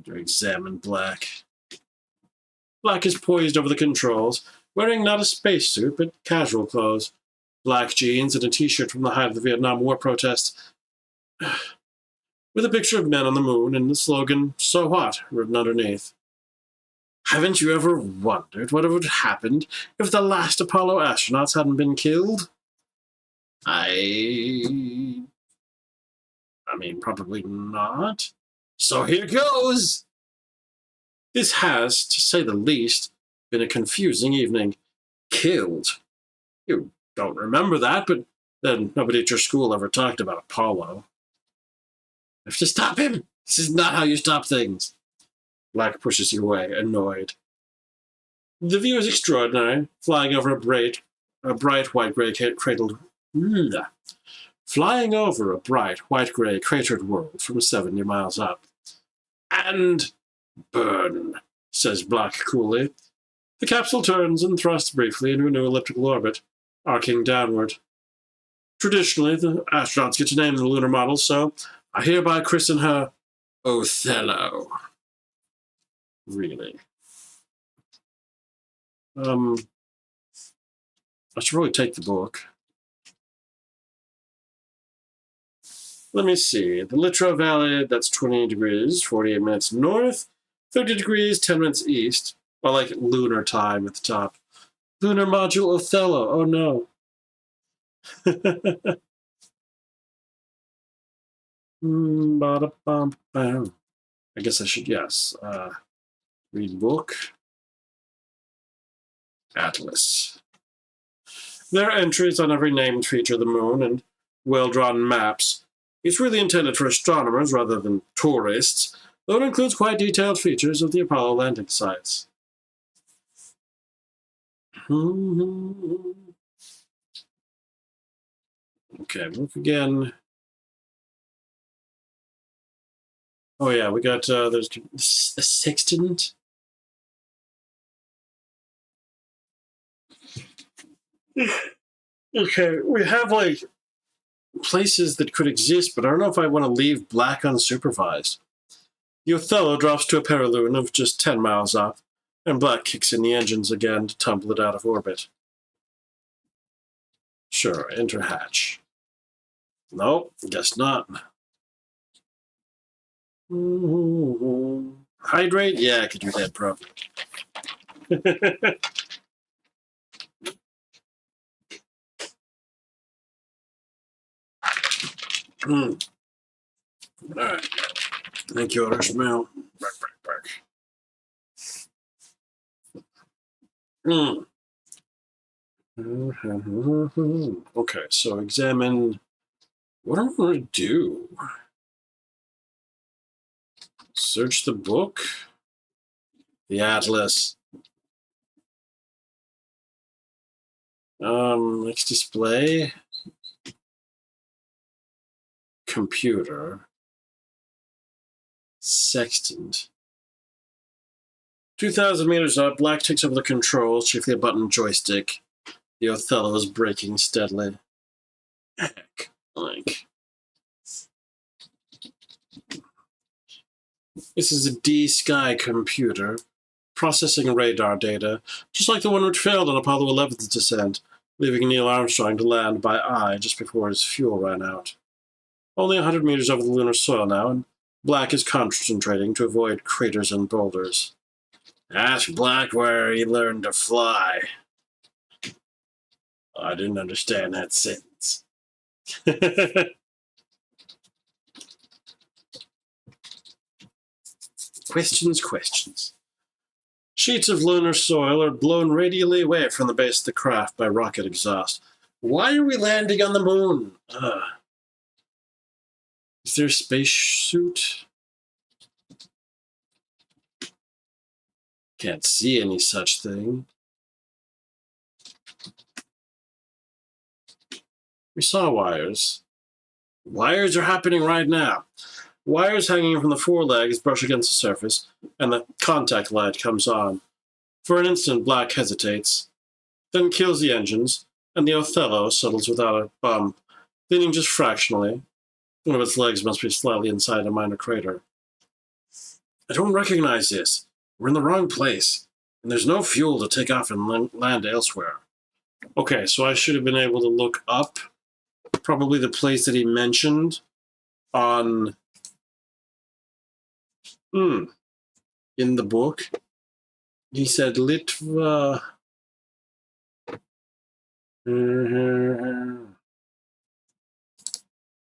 To examine Black. Black is poised over the controls, wearing not a spacesuit, but casual clothes. Black jeans and a t-shirt from the height of the Vietnam War protests, with a picture of men on the moon and the slogan, "So what?" written underneath. Haven't you ever wondered what would have happened if the last Apollo astronauts hadn't been killed? I mean, probably not. So here goes! This has, to say the least, been a confusing evening. Killed. You don't remember that, but then nobody at your school ever talked about Apollo. I have to stop him! This is not how you stop things. Black pushes you away, annoyed. The view is extraordinary, flying over a bright white-gray cradled... Flying over a bright, white-gray cratered world from 70 miles up. And burn, says Black coolly. The capsule turns and thrusts briefly into a new elliptical orbit, arcing downward. Traditionally, the astronauts get to name the lunar model, so I hereby christen her Othello. Really? I should probably take the book. Let me see. The Littrow Valley, that's 20 degrees, 48 minutes north, 30 degrees, 10 minutes east. Or like lunar time at the top. Lunar module Othello. Oh no. I guess I should, yes. Read book. Atlas. There are entries on every named feature of the moon and well-drawn maps. It's really intended for astronomers rather than tourists, though it includes quite detailed features of the Apollo landing sites. Okay, look again. Oh yeah, we got, there's a sextant. Okay, we have, like, places that could exist, but I don't know if I want to leave Black unsupervised. The Othello drops to a periloon of just 10 miles up, and Black kicks in the engines again to tumble it out of orbit. Sure, enter hatch. Nope, guess not. Hydrate? Yeah, I could do that probably. Alright. Thank you, Otter Smell. Back. Okay, so examine. What am I going to do? Search the book. The Atlas. Next display. Computer. Sextant. 2,000 meters up, Black takes over the controls, chiefly a button joystick. The Othello is braking steadily. Heck, like. This is a D-Sky computer, processing radar data, just like the one which failed on Apollo 11's descent, leaving Neil Armstrong to land by eye just before his fuel ran out. Only 100 meters over the lunar soil now, and Black is concentrating to avoid craters and boulders. Ask Black where he learned to fly. I didn't understand that sentence. Questions. Sheets of lunar soil are blown radially away from the base of the craft by rocket exhaust. Why are we landing on the moon? Is there a spacesuit? Can't see any such thing. We saw wires. Wires are happening right now. Wires hanging from the forelegs brush against the surface, and the contact light comes on. For an instant, Black hesitates, then kills the engines, and the Othello settles without a bump, leaning just fractionally. One of its legs must be slightly inside a minor crater. I don't recognize this. We're in the wrong place. And there's no fuel to take off and land elsewhere. Okay, so I should have been able to look up probably the place that he mentioned on... in the book. He said Litva...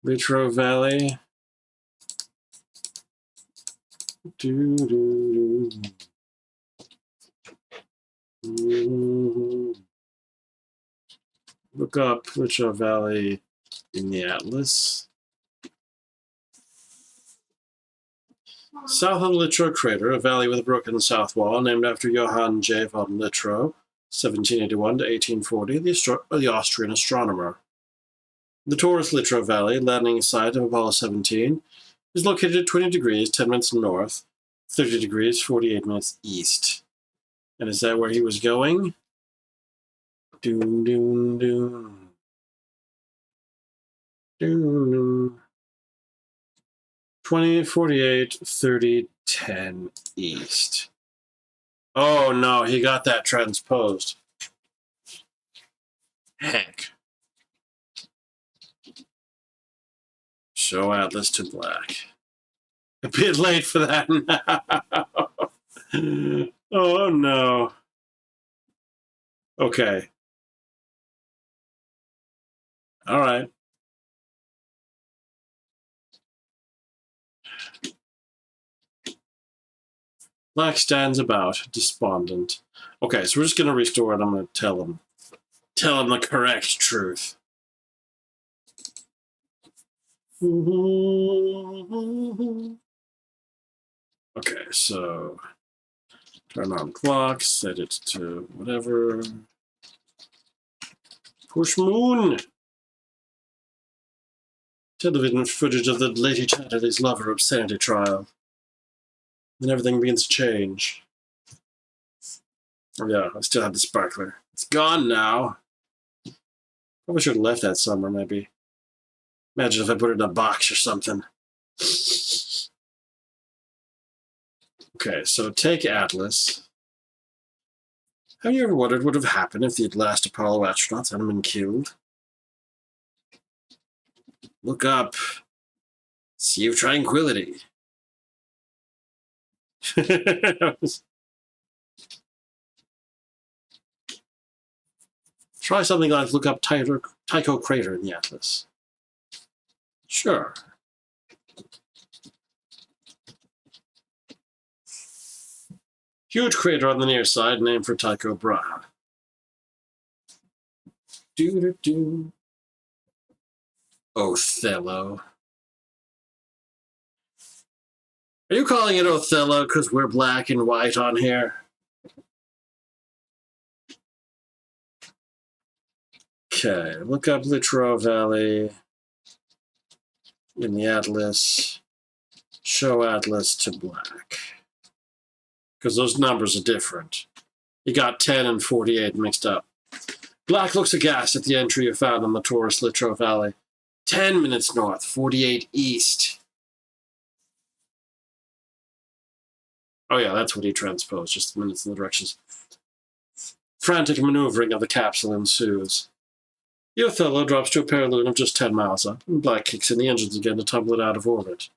Litro Valley. Look up Litro Valley in the Atlas. South of the Littrow crater, a valley with a broken south wall, named after Johann J. von Littrow, 1781 to 1840, the Austrian astronomer. The Taurus Littrow Valley, landing site of Apollo 17, is located at 20 degrees, 10 minutes north, 30 degrees, 48 minutes east. And is that where he was going? Doom, doom, doom. Doom, doom. 20, 48, 30, 10 east. Oh no, he got that transposed. Heck. Show Atlas to black. A bit late for that now. Oh no. Okay. All right. Black stands about, despondent. Okay, so we're just going to restore it. I'm going to tell him. Tell him the correct truth. Okay, so turn on clock, set it to whatever. Push moon! Television footage of the Lady Chatterley's lover obscenity trial. Then everything begins to change. Oh yeah, I still have the sparkler. It's gone now. Probably should have left that somewhere, maybe. Imagine if I put it in a box or something. Okay, so take Atlas. Have you ever wondered what would have happened if the last Apollo astronauts hadn't been killed? Look up. Sea of Tranquility. Try something like look up Tycho crater in the Atlas. Sure. Huge crater on the near side, named for Tycho Brahe. Doo-doo-doo. Othello. Are you calling it Othello because we're black and white on here? Okay, look up Littrow Valley in the Atlas. Show Atlas to black. Because those numbers are different. You got 10 and 48 mixed up. Black looks aghast at the entry you found on the Taurus Littrow Valley. 10 minutes north, 48 east. Oh yeah, that's what he transposed, just the minutes and the directions. Frantic maneuvering of the capsule ensues. The Othello drops to a parallel of just 10 miles up, and Black kicks in the engines again to tumble it out of orbit.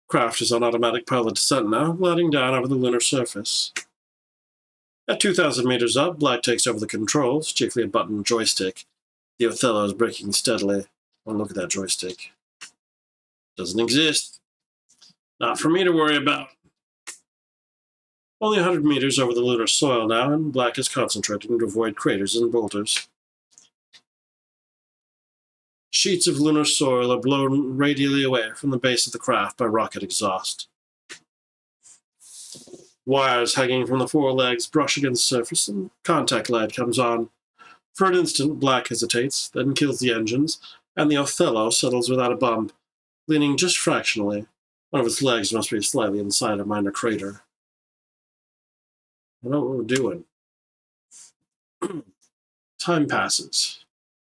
Craft is on automatic pilot descent now, gliding down over the lunar surface. At 2,000 meters up, Black takes over the controls, chiefly a button joystick. The Othello is braking steadily. Oh, look at that joystick. Doesn't exist. Not for me to worry about. Only 100 meters over the lunar soil now, and Black is concentrating to avoid craters and boulders. Sheets of lunar soil are blown radially away from the base of the craft by rocket exhaust. Wires hanging from the forelegs brush against the surface, and contact light comes on. For an instant, Black hesitates, then kills the engines, and the Othello settles without a bump, leaning just fractionally. One of its legs must be slightly inside a minor crater. I know what we're doing. Time passes.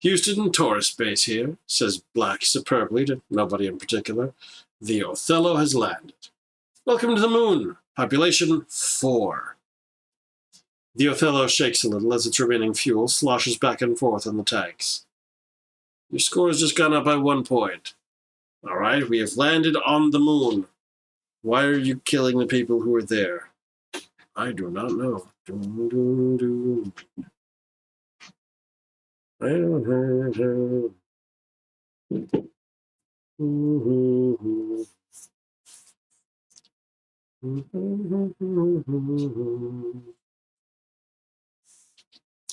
Houston Taurus base here, says Black superbly to nobody in particular. The Othello has landed. Welcome to the moon, Population 4. The Othello shakes a little as its remaining fuel sloshes back and forth in the tanks. Your score has just gone up by 1 point. All right, we have landed on the moon. Why are you killing the people who are there? I do not know.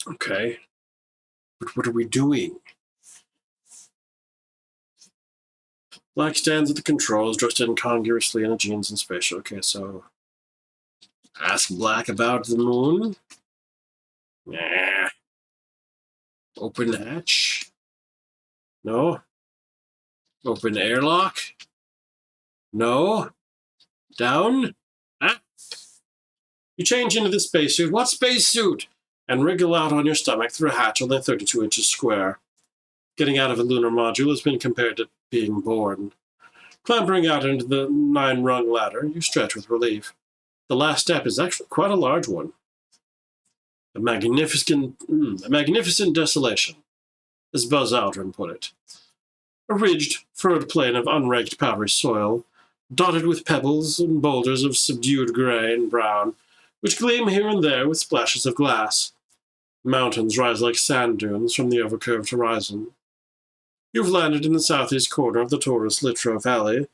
Okay. But what are we doing? Black stands at the controls, dressed incongruously in a jeans and spacesuit. Okay, so ask Black about the moon. Nah. Open hatch. No. Open airlock. No. Down. Ah. You change into the spacesuit. What spacesuit? And wriggle out on your stomach through a hatch only 32 inches square. Getting out of a lunar module has been compared to being born. Clambering out into the 9-rung ladder, you stretch with relief. The last step is actually quite a large one. A magnificent desolation, as Buzz Aldrin put it. A ridged, furrowed plain of unraked powdery soil, dotted with pebbles and boulders of subdued gray and brown, which gleam here and there with splashes of glass. Mountains rise like sand dunes from the overcurved horizon. You've landed in the southeast corner of the Taurus Littrow Valley,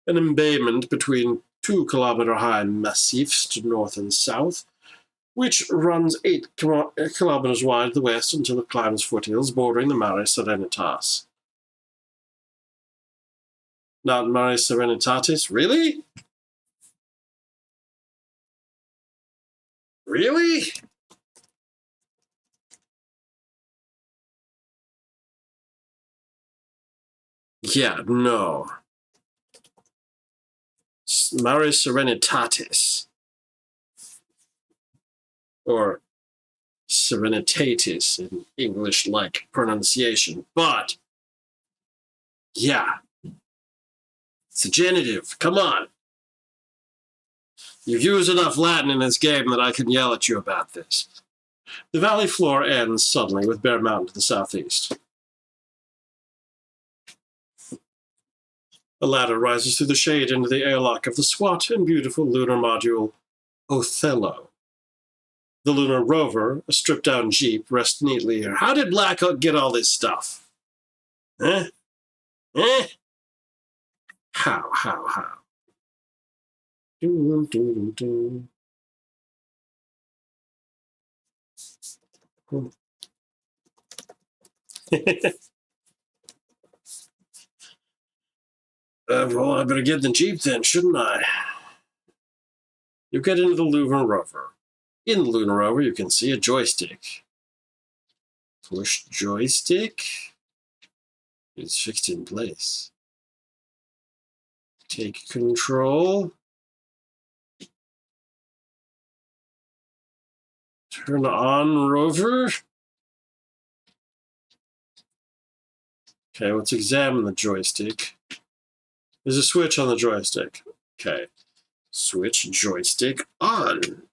an embayment between 2-kilometer-high massifs to north and south, which runs 8 kilometers wide to the west until it climbs foothills bordering the Mare Serenitatis. Not Mare Serenitatis? Really? Really? Yeah, no. Mare Serenitatis. Or Serenitatis in English-like pronunciation. But, yeah. It's a genitive. Come on. You've used enough Latin in this game that I can yell at you about this. The valley floor ends suddenly with Bear Mountain to the southeast. A ladder rises through the shade into the airlock of the squat and beautiful lunar module Othello. The lunar rover, a stripped-down jeep, rests neatly here. How did Black get all this stuff? Eh? Eh? How? Dun, dun, dun, dun. Well, I better get the Jeep then, shouldn't I? You get into the lunar rover. In the lunar rover, you can see a joystick. Push joystick. It's fixed in place. Take control. Turn on rover. Okay, let's examine the joystick. There's a switch on the joystick. Okay. Switch joystick on.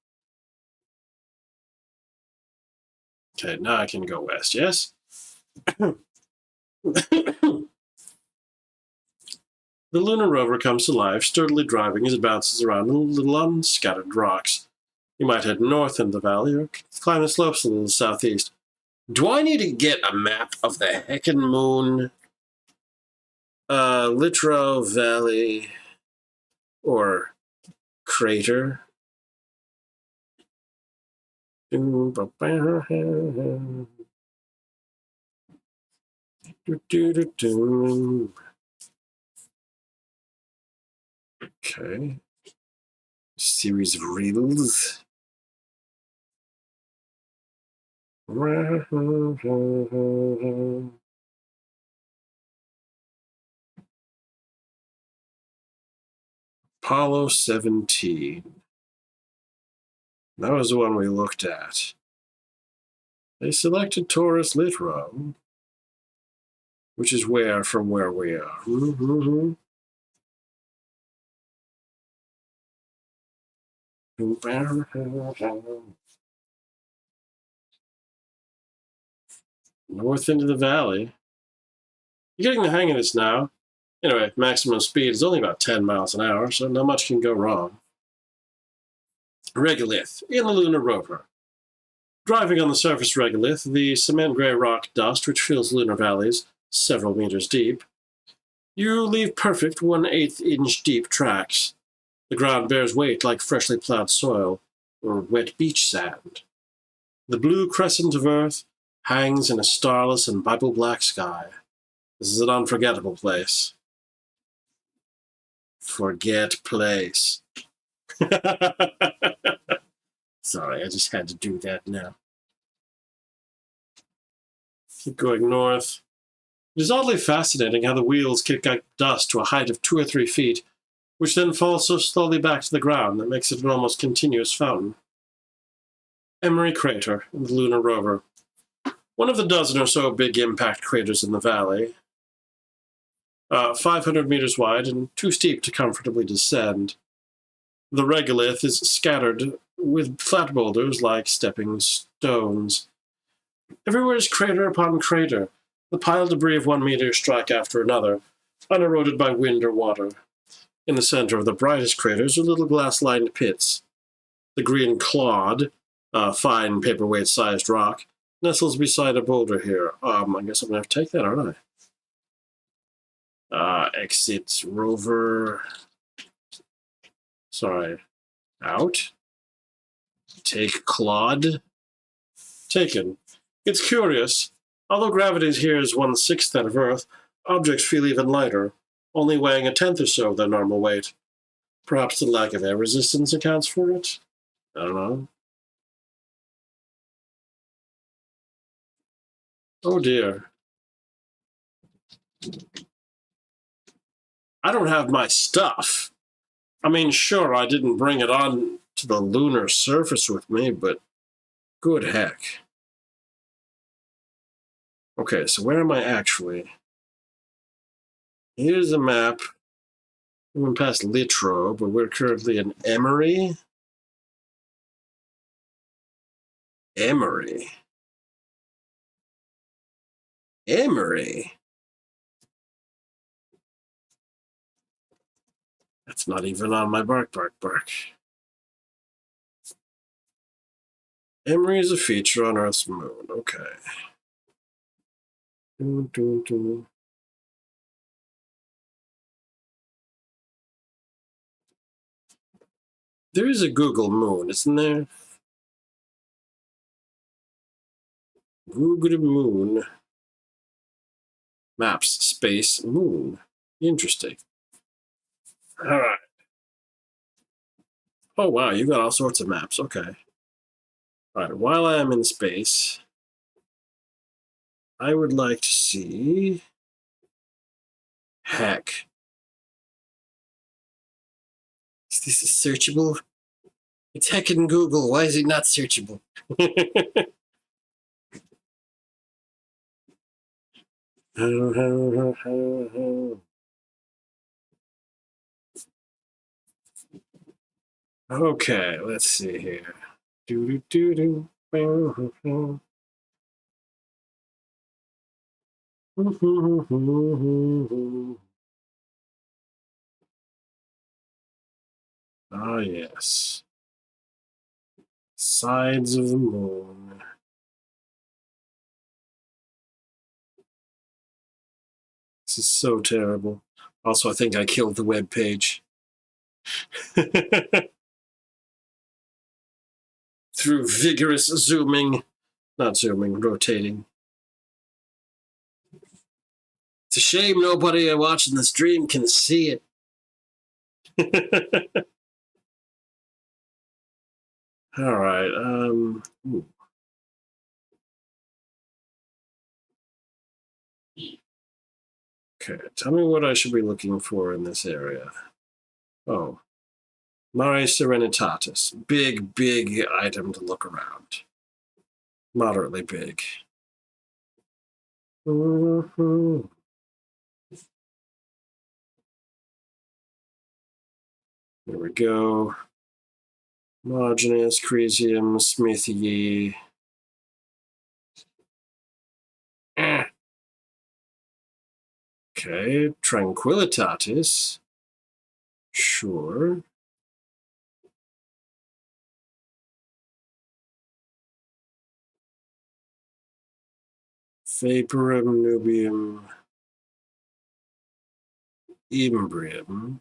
Okay, now I can go west, yes? The lunar rover comes to life, sturdily driving as it bounces around little unscattered rocks. You might head north into the valley or climb the slopes a little southeast. Do I need to get a map of the heckin' moon? Littrow Valley or crater? Okay. Series of reels. Apollo 17. That was the one we looked at. They selected Taurus Littrow, which is where from where we are. North into the valley. You're getting the hang of this now. Anyway, maximum speed is only about 10 miles an hour, so not much can go wrong. Regolith in the lunar rover. Driving on the surface regolith, the cement gray rock dust which fills lunar valleys, several meters deep, you leave perfect 1/8 inch deep tracks. The ground bears weight like freshly plowed soil or wet beach sand. The blue crescent of Earth hangs in a starless and Bible black sky. This is an unforgettable place. Forget place. Sorry, I just had to do that now. Keep going north. It is oddly fascinating how the wheels kick up dust to a height of 2 or 3 feet, which then falls so slowly back to the ground that makes it an almost continuous fountain. Emery Crater in the lunar rover. One of the dozen or so big impact craters in the valley. 500 meters wide and too steep to comfortably descend. The regolith is scattered with flat boulders like stepping stones. Everywhere is crater upon crater. The piled debris of 1 meter strike after another, uneroded by wind or water. In the center of the brightest craters are little glass-lined pits. The green clod, a fine paperweight-sized rock, nestles beside a boulder here. I guess I'm going to have to take that, aren't I? Exit rover. Sorry. Out. Take clod. Taken. It's curious. Although gravity here is 1/6 that of Earth, objects feel even lighter, only weighing 1/10 or so of their normal weight. Perhaps the lack of air resistance accounts for it? I don't know. Oh dear. I don't have my stuff. I mean, sure, I didn't bring it on to the lunar surface with me, but good heck. Okay, so where am I actually? Here's a map. We went past Litro, but we're currently in Emery. Emery. Emery. That's not even on my bark. Emery is a feature on Earth's moon. Okay. There is a Google moon, isn't there? Google moon. Maps, space, moon. Interesting. All right. Oh, wow, you got all sorts of maps. Okay. All right, while I am in space, I would like to see... Heck. Is this searchable? It's heckin' Google. Why is it not searchable? Okay, let's see here. Ah, yes. Sides of the moon. This is so terrible. Also, I think I killed the web page. Through vigorous zooming. Not zooming, rotating. It's a shame nobody watching the stream can see it. All right. Okay, tell me what I should be looking for in this area. Oh, Mare Serenitatis. Big item to look around. Moderately big. There we go. Homogeneous, Cresium, Smithy. Okay, Tranquillitatis. Sure. Vaporum, Nubium, Imbrium.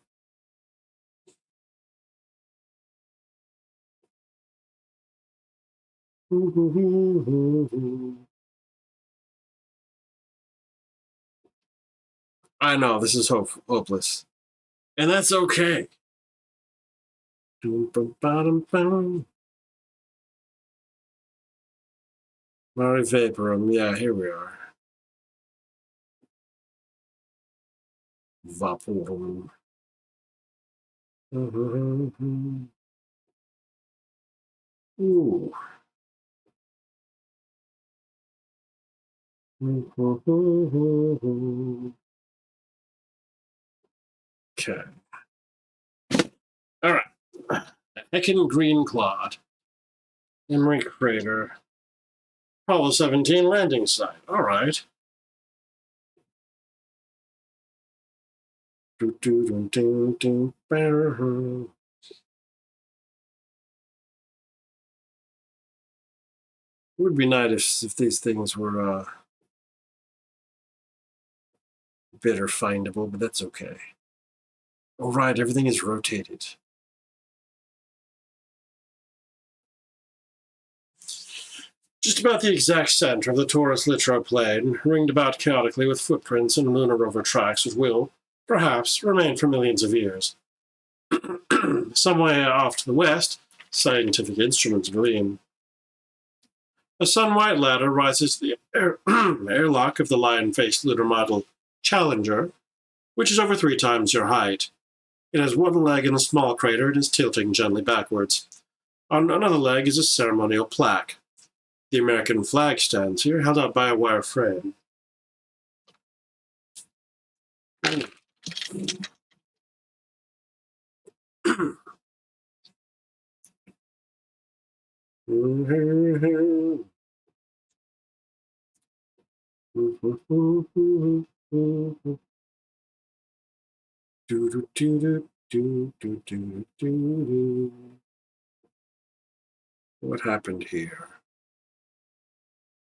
I know, this is hopeless. And that's okay. Mari Vaporum, yeah, here we are. Vaporum. Ooh. Okay. All right. Heckin' Green Clod. Emery Crater. Apollo 17 landing site. All right. It would be nice if these things were better findable, but that's okay. All right, everything is rotated. Just about the exact center of the Taurus Littrow plane, ringed about chaotically with footprints and lunar rover tracks that will, perhaps, remain for millions of years. Some way off to the west, scientific instruments gleam. A sun-white ladder rises to the airlock of the lion-faced lunar model Challenger, which is over 3 times your height. It has one leg in a small crater and is tilting gently backwards. On another leg is a ceremonial plaque. The American flag stands here, held up by a wire frame. What happened here?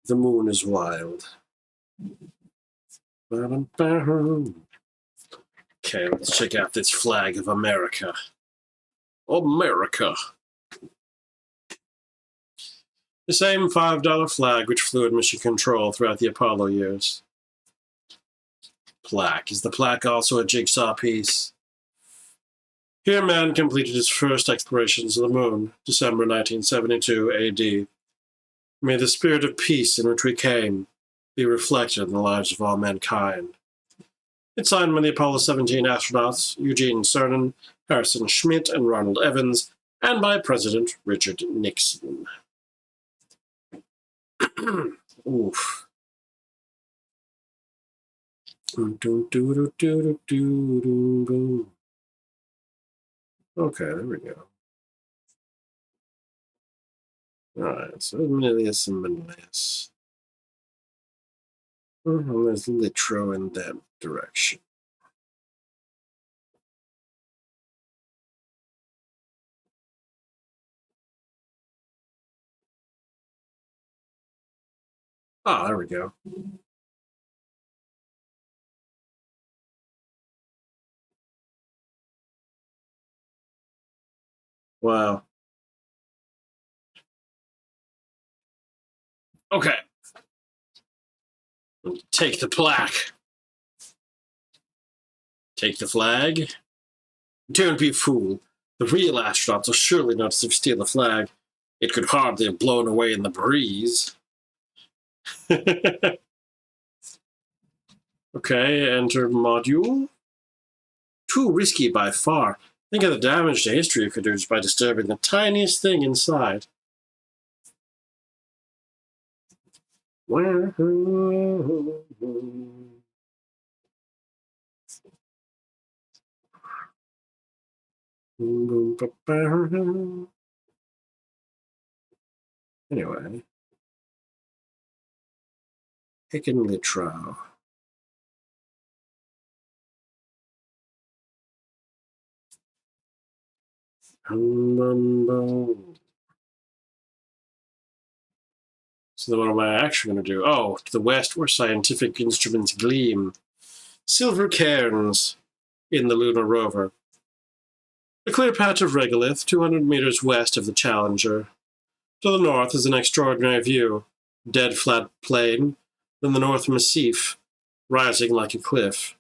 The moon is wild. Okay, let's check out this flag of America. America. The same $5 flag which flew at mission control throughout the Apollo years. Plaque. Is the plaque also a jigsaw piece? Here man completed his first explorations of the moon, December 1972 AD. May the spirit of peace in which we came be reflected in the lives of all mankind. It's signed by the Apollo 17 astronauts Eugene Cernan, Harrison Schmitt, and Ronald Evans, and by President Richard Nixon. Oof. Okay, there we go. Alright, so Menelaus and Menelaus. There's Littrow in that direction. Ah, there we go. Wow. Okay. Take the plaque. Take the flag. Don't be a fool. The real astronauts will surely notice if you steal the flag. It could hardly have blown away in the breeze. Okay, enter module. Too risky by far. Think of the damage to history you could do just by disturbing the tiniest thing inside. Anyway. Hickenlittrow. So then what am I actually going to do? Oh, to the west where scientific instruments gleam. Silver cairns in the lunar rover. A clear patch of regolith 200 meters west of the Challenger. To the north is an extraordinary view. Dead flat plain, then the North Massif, rising like a cliff.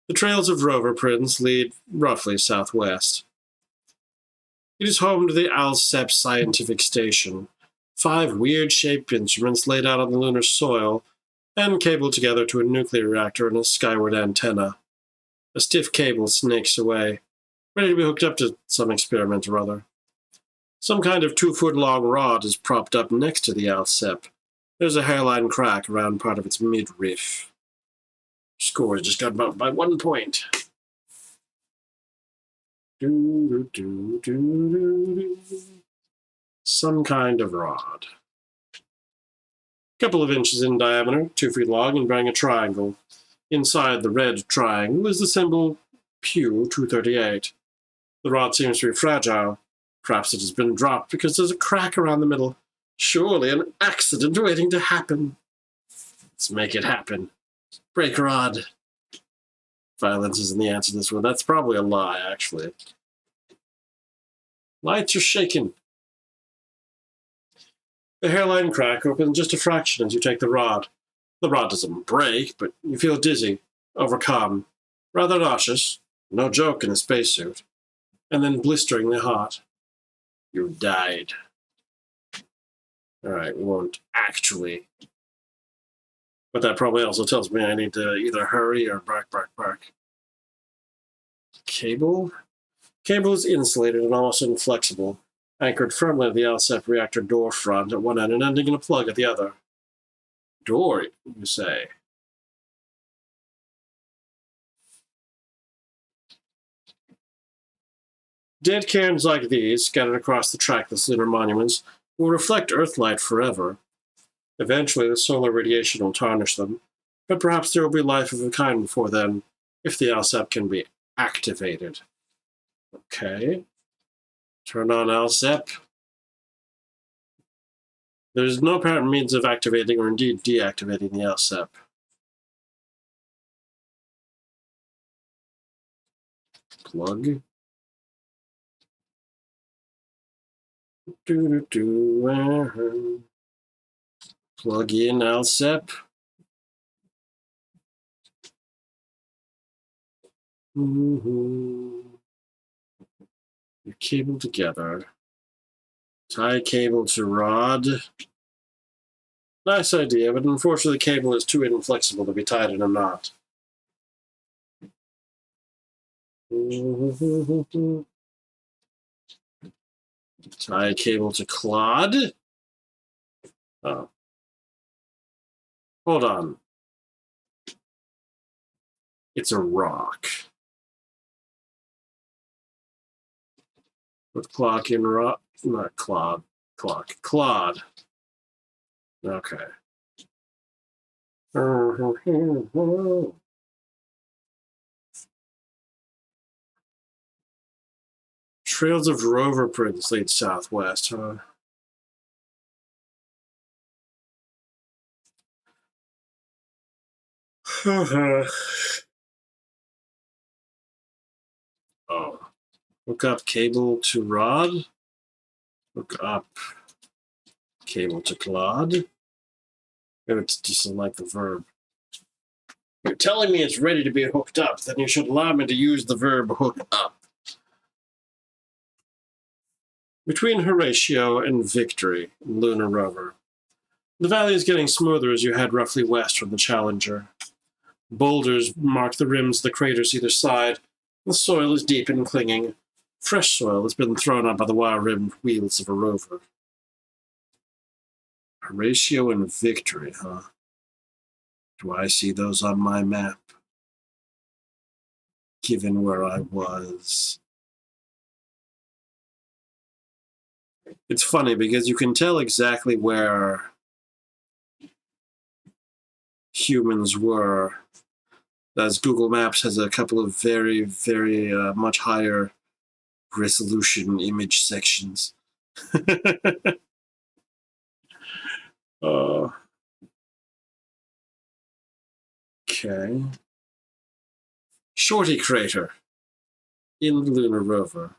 The trails of rover prints lead roughly southwest. It is home to the Alsep Scientific Station, 5 weird-shaped instruments laid out on the lunar soil and cabled together to a nuclear reactor and a skyward antenna. A stiff cable snakes away, ready to be hooked up to some experiment or other. Some kind of 2-foot-long rod is propped up next to the Alsep. There's a hairline crack around part of its midriff. Score just got bumped by 1 point. Some kind of rod. Couple of inches in diameter, 2 feet long, and bearing a triangle. Inside the red triangle is the symbol Pew 238. The rod seems to be fragile. Perhaps it has been dropped because there's a crack around the middle. Surely an accident waiting to happen. Let's make it happen. Break rod. Violence isn't the answer to this one. That's probably a lie, actually. Lights are shaking. The hairline crack opens just a fraction as you take the rod. The rod doesn't break, but you feel dizzy, overcome, rather nauseous, no joke in a spacesuit, and then blisteringly hot. You've died. Alright, we won't actually. But that probably also tells me I need to either hurry or bark. Cable? Cable is insulated and almost inflexible, anchored firmly to the Alsep reactor door front at one end and ending in a plug at the other. Door, you say? Dead cairns like these, scattered across the trackless lunar monuments, will reflect Earthlight forever. Eventually, the solar radiation will tarnish them, but perhaps there will be life of a kind before then, if the Alsep can be activated. Okay. Turn on Alsep. There is no apparent means of activating or indeed deactivating the Alsep. Plug. Plug in Alsep. Your cable together. Tie cable to rod. Nice idea, but unfortunately the cable is too inflexible to be tied in a knot. Tie cable to clod. Oh. Hold on. It's a rock. Put clock in rock. Not clod. Clock. Clod. Okay. Trails of rover prints lead southwest, huh? Oh. Hook up cable to rod. Hook up cable to clod. Maybe it's just like the verb. You're telling me it's ready to be hooked up, then you should allow me to use the verb hook up. Between Horatio and Victory, lunar rover. The valley is getting smoother as you head roughly west from the Challenger. Boulders mark the rims of the craters either side. The soil is deep and clinging. Fresh soil has been thrown up by the wire-rimmed wheels of a rover. Horatio and Victory, huh? Do I see those on my map? Given where I was. It's funny because you can tell exactly where humans were, as Google Maps has a couple of very, very much higher resolution image sections. uh, okay. Shorty crater in the lunar rover.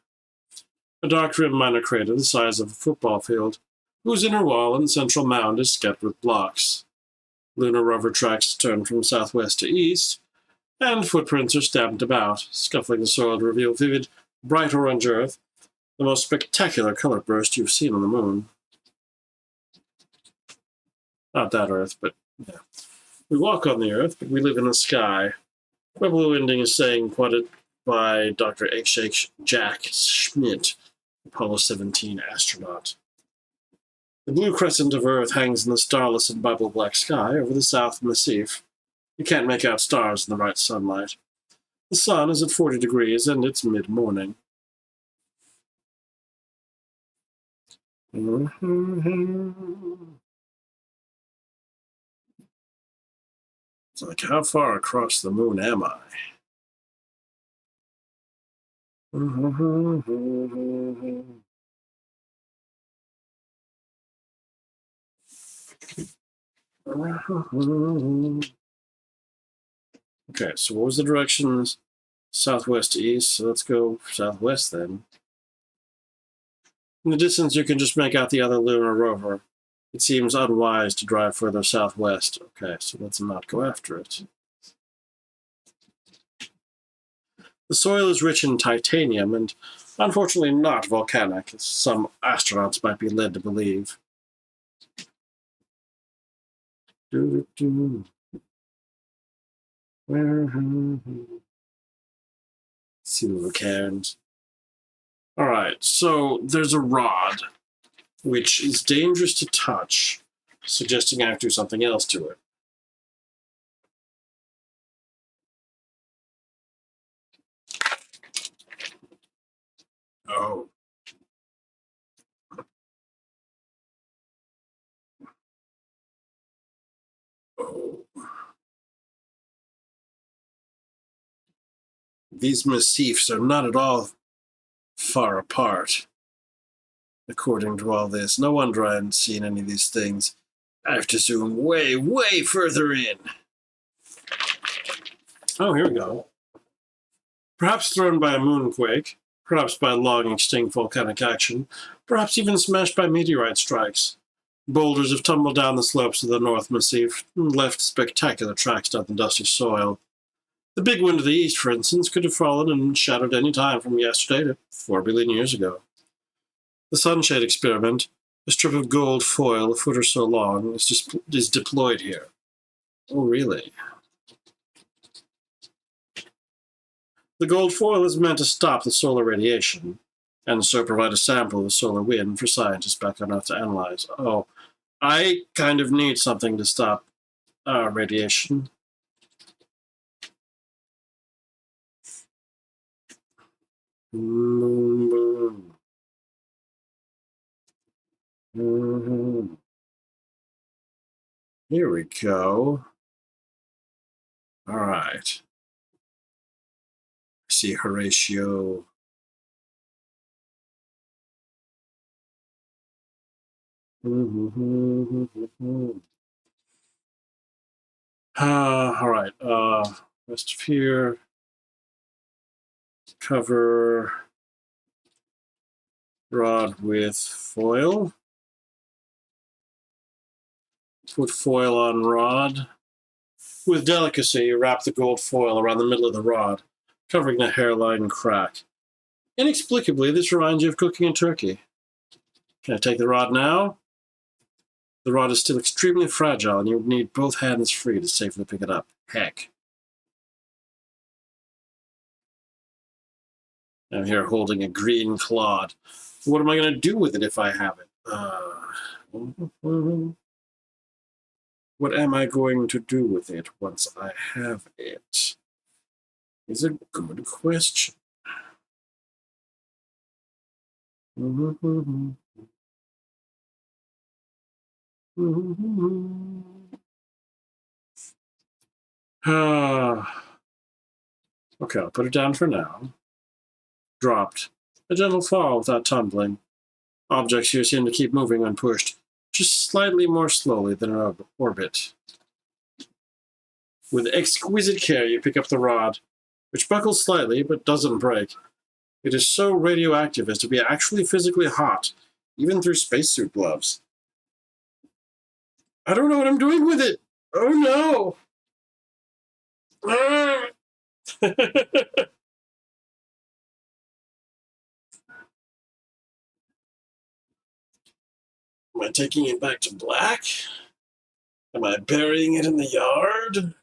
A dark rimmed minor crater the size of a football field, whose inner wall and central mound is skepped with blocks. Lunar rover tracks turn from southwest to east, and footprints are stamped about, scuffling the soil to reveal vivid, bright orange earth, the most spectacular color burst you've seen on the moon. Not that earth, but yeah. We walk on the earth, but we live in the sky. My blue ending is saying, quoted by Dr. H.H. Jack Schmidt, Apollo 17 astronaut. The blue crescent of Earth hangs in the starless and Bible-black sky over the South Massif. You can't make out stars in the bright sunlight. The sun is at 40 degrees, and it's mid-morning. It's like, how far across the moon am I? Okay, so what was the directions? Southwest to east, so let's go southwest then. In the distance, you can just make out the other lunar rover. It seems unwise to drive further southwest. Okay, so let's not go after it. The soil is rich in titanium and unfortunately not volcanic, as some astronauts might be led to believe. Silver cairns. All right, so there's a rod, which is dangerous to touch, suggesting I have to do something else to it. Oh. Oh. These massifs are not at all far apart, according to all this. No wonder I hadn't seen any of these things. I have to zoom way, way further in. Oh, here we go. Perhaps thrown by a moonquake, perhaps by long extinct volcanic action, perhaps even smashed by meteorite strikes. Boulders have tumbled down the slopes of the North Massif and left spectacular tracks down the dusty soil. The big one to the east, for instance, could have fallen and shattered any time from yesterday to 4 billion years ago. The sunshade experiment, a strip of gold foil a foot or so long, is deployed here. Oh, really? The gold foil is meant to stop the solar radiation, and so provide a sample of the solar wind for scientists back on Earth to analyze. Oh, I kind of need something to stop radiation. Here we go. All right. See Horatio. All right. Rest of here. Cover rod with foil. Put foil on rod. With delicacy, wrap the gold foil around the middle of the rod, covering the hairline crack. Inexplicably, this reminds you of cooking a turkey. Can I take the rod now? The rod is still extremely fragile, and you would need both hands free to safely pick it up. Heck. I'm here holding a green clod. What am I going to do with it if I have it? What am I going to do with it once I have it? Is a good question. Okay, I'll put it down for now. Dropped. A gentle fall without tumbling. Objects here seem to keep moving when pushed, just slightly more slowly than in orbit. With exquisite care, you pick up the rod, which buckles slightly but doesn't break. It is so radioactive as to be actually physically hot, even through spacesuit gloves. I don't know what I'm doing with it. Oh no! Ah! Am I taking it back to black? Am I burying it in the yard?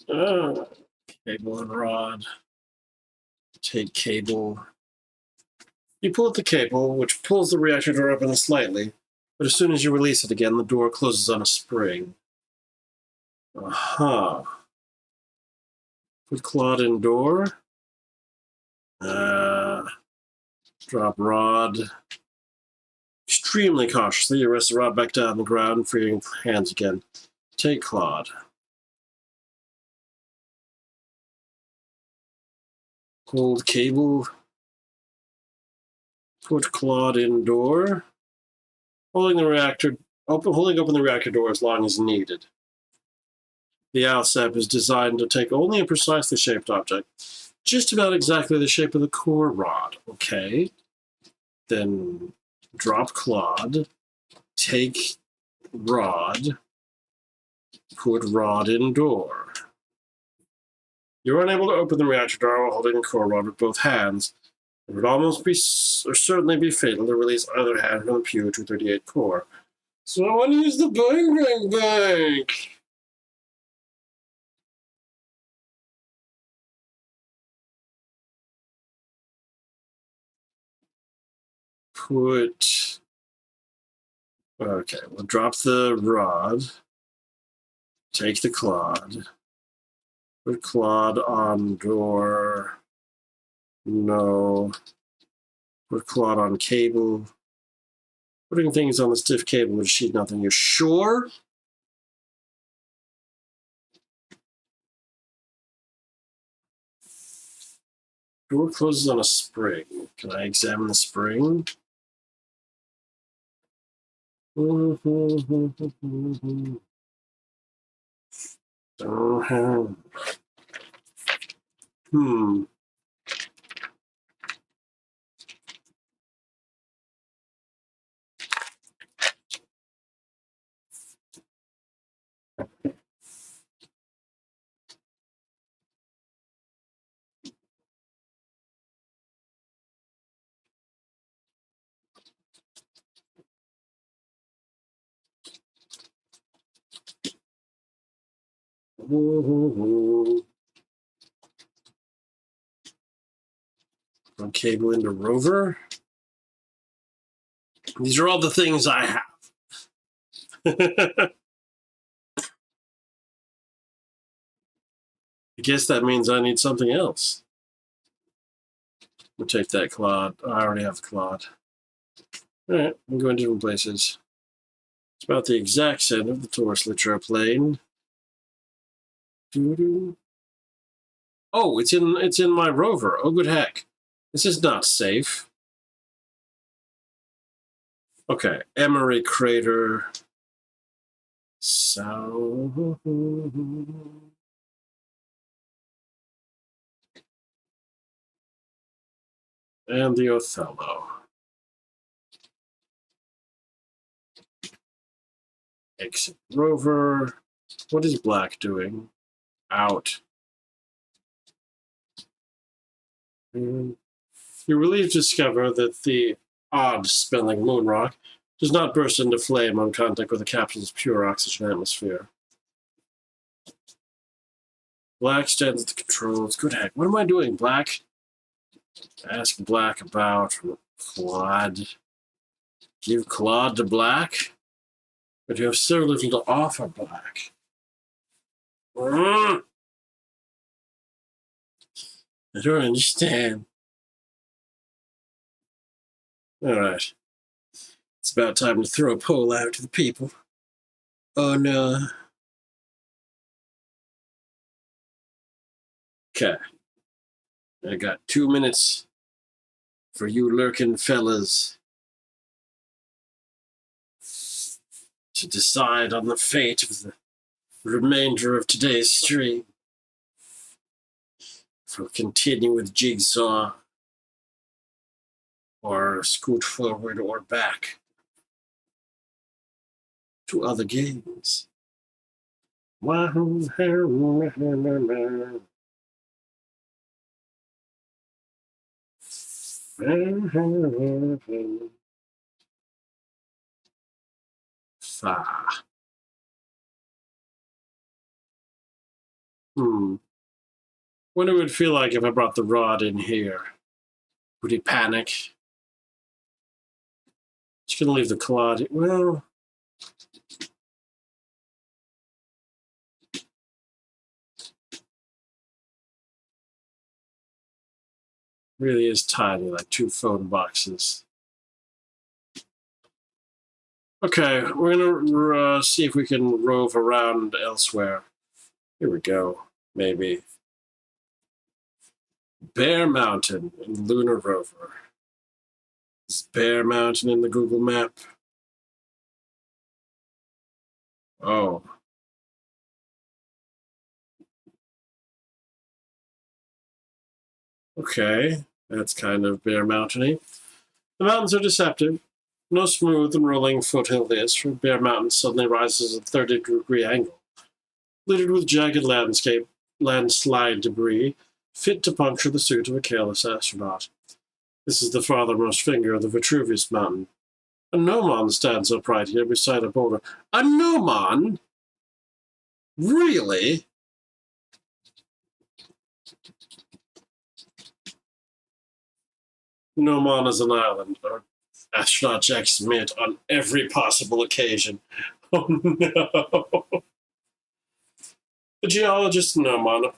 Ah, cable and rod. Take cable. You pull at the cable, which pulls the reactor door open slightly, but as soon as you release it again, the door closes on a spring. Aha. Put Claude in door. Drop rod. Extremely cautiously, you rest the rod back down on the ground, freeing hands again. Take Claude. Hold cable. Put Claude in door. Holding open the reactor door as long as needed. The ALSEP is designed to take only a precisely shaped object, just about exactly the shape of the core rod. Okay. Then drop Claude, take rod, put rod in door. You're unable to open the reactor door while holding the core rod with both hands. It would almost be, or certainly be fatal to release either hand from the Pew 238 core. So I want to use the bank. Okay, we'll drop the rod. Take the Claude. Put Claude on door. No. Put Claude on cable. Putting things on the stiff cable would achieve nothing. You're sure? Door closes on a spring. Can I examine the spring? Hmm. From cable into rover. These are all the things I have. I guess that means I need something else. We'll take that Claude. I already have the Claude. Alright, I'm going to different places. It's about the exact center of the torus litera plane. Oh, it's in my rover. Oh, good heck. This is not safe. Okay, Emery crater. So and the Othello. Exit rover. What is black doing? Out. You're relieved to discover that the odd-smelling moon rock does not burst into flame on contact with the capsule's pure oxygen atmosphere. Black stands at the controls. Good heck. What am I doing, Black? Ask Black about Claude. Give Claude to Black? But you have so little to offer, Black. I don't understand. All right. It's about time to throw a poll out to the people. Oh, no. Okay. I got 2 minutes for you lurking fellas to decide on the fate of the remainder of today's stream. If we'll continue with Jigsaw, or scoot forward or back to other games. What it would feel like if I brought the rod in here. Would he panic? Just gonna leave the collage. Well, really is tiny, like 2 phone boxes. Okay, we're gonna see if we can rove around elsewhere. Here we go. Maybe Bear Mountain in Lunar Rover. Is Bear Mountain in the Google map? Oh. Okay, that's kind of Bear Mountain-y. The mountains are deceptive. No smooth and rolling foothill this, for Bear Mountain suddenly rises at a 30-degree angle, littered with jagged landslide debris, fit to puncture the suit of a careless astronaut. This is the farthermost finger of the Vitruvius Mountain. A gnomon stands upright here beside a boulder. A gnomon? Really? Gnomon is an island, or astronaut Jack Smith on every possible occasion. Oh no. The geologist Gnomon,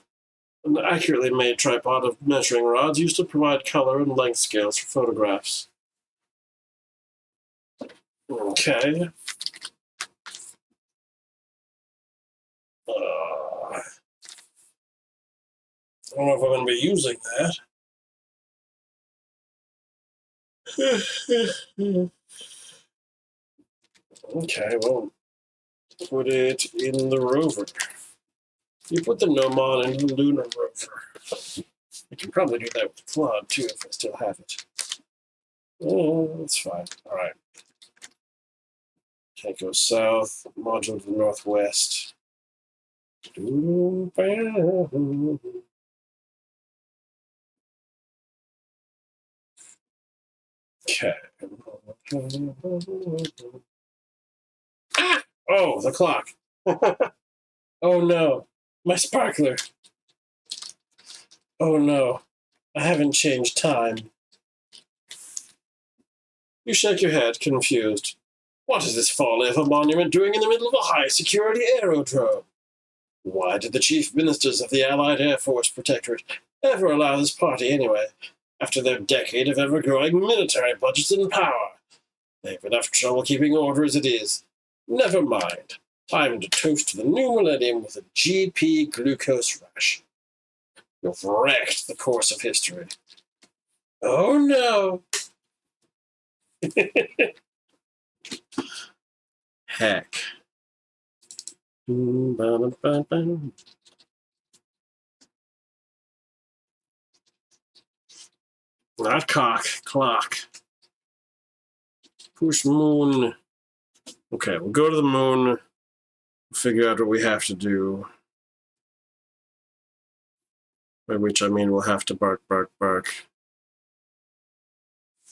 an accurately made tripod of measuring rods used to provide color and length scales for photographs. Okay. I don't know if I'm going to be using that. Okay, well, put it in the rover. You put the Gnomon in the lunar rover. I can probably do that with the Claude, too, if I still have it. Oh, that's fine. All right. Can't go south. Module to the northwest. Okay. Ah! Oh, the clock. Oh no, my sparkler. Oh no, I haven't changed time. You shake your head, confused. What is this folly of a monument doing in the middle of a high-security aerodrome? Why did the chief ministers of the Allied Air Force Protectorate ever allow this party anyway, after their decade of ever-growing military budgets and power? They've enough trouble keeping order as it is. Never mind. Time to toast to the new millennium with a GP glucose rush. You've wrecked the course of history. Oh no! Heck. Not cock, clock. Push moon. Okay, we'll go to the moon, figure out what we have to do. By which I mean we'll have to bark, bark, bark.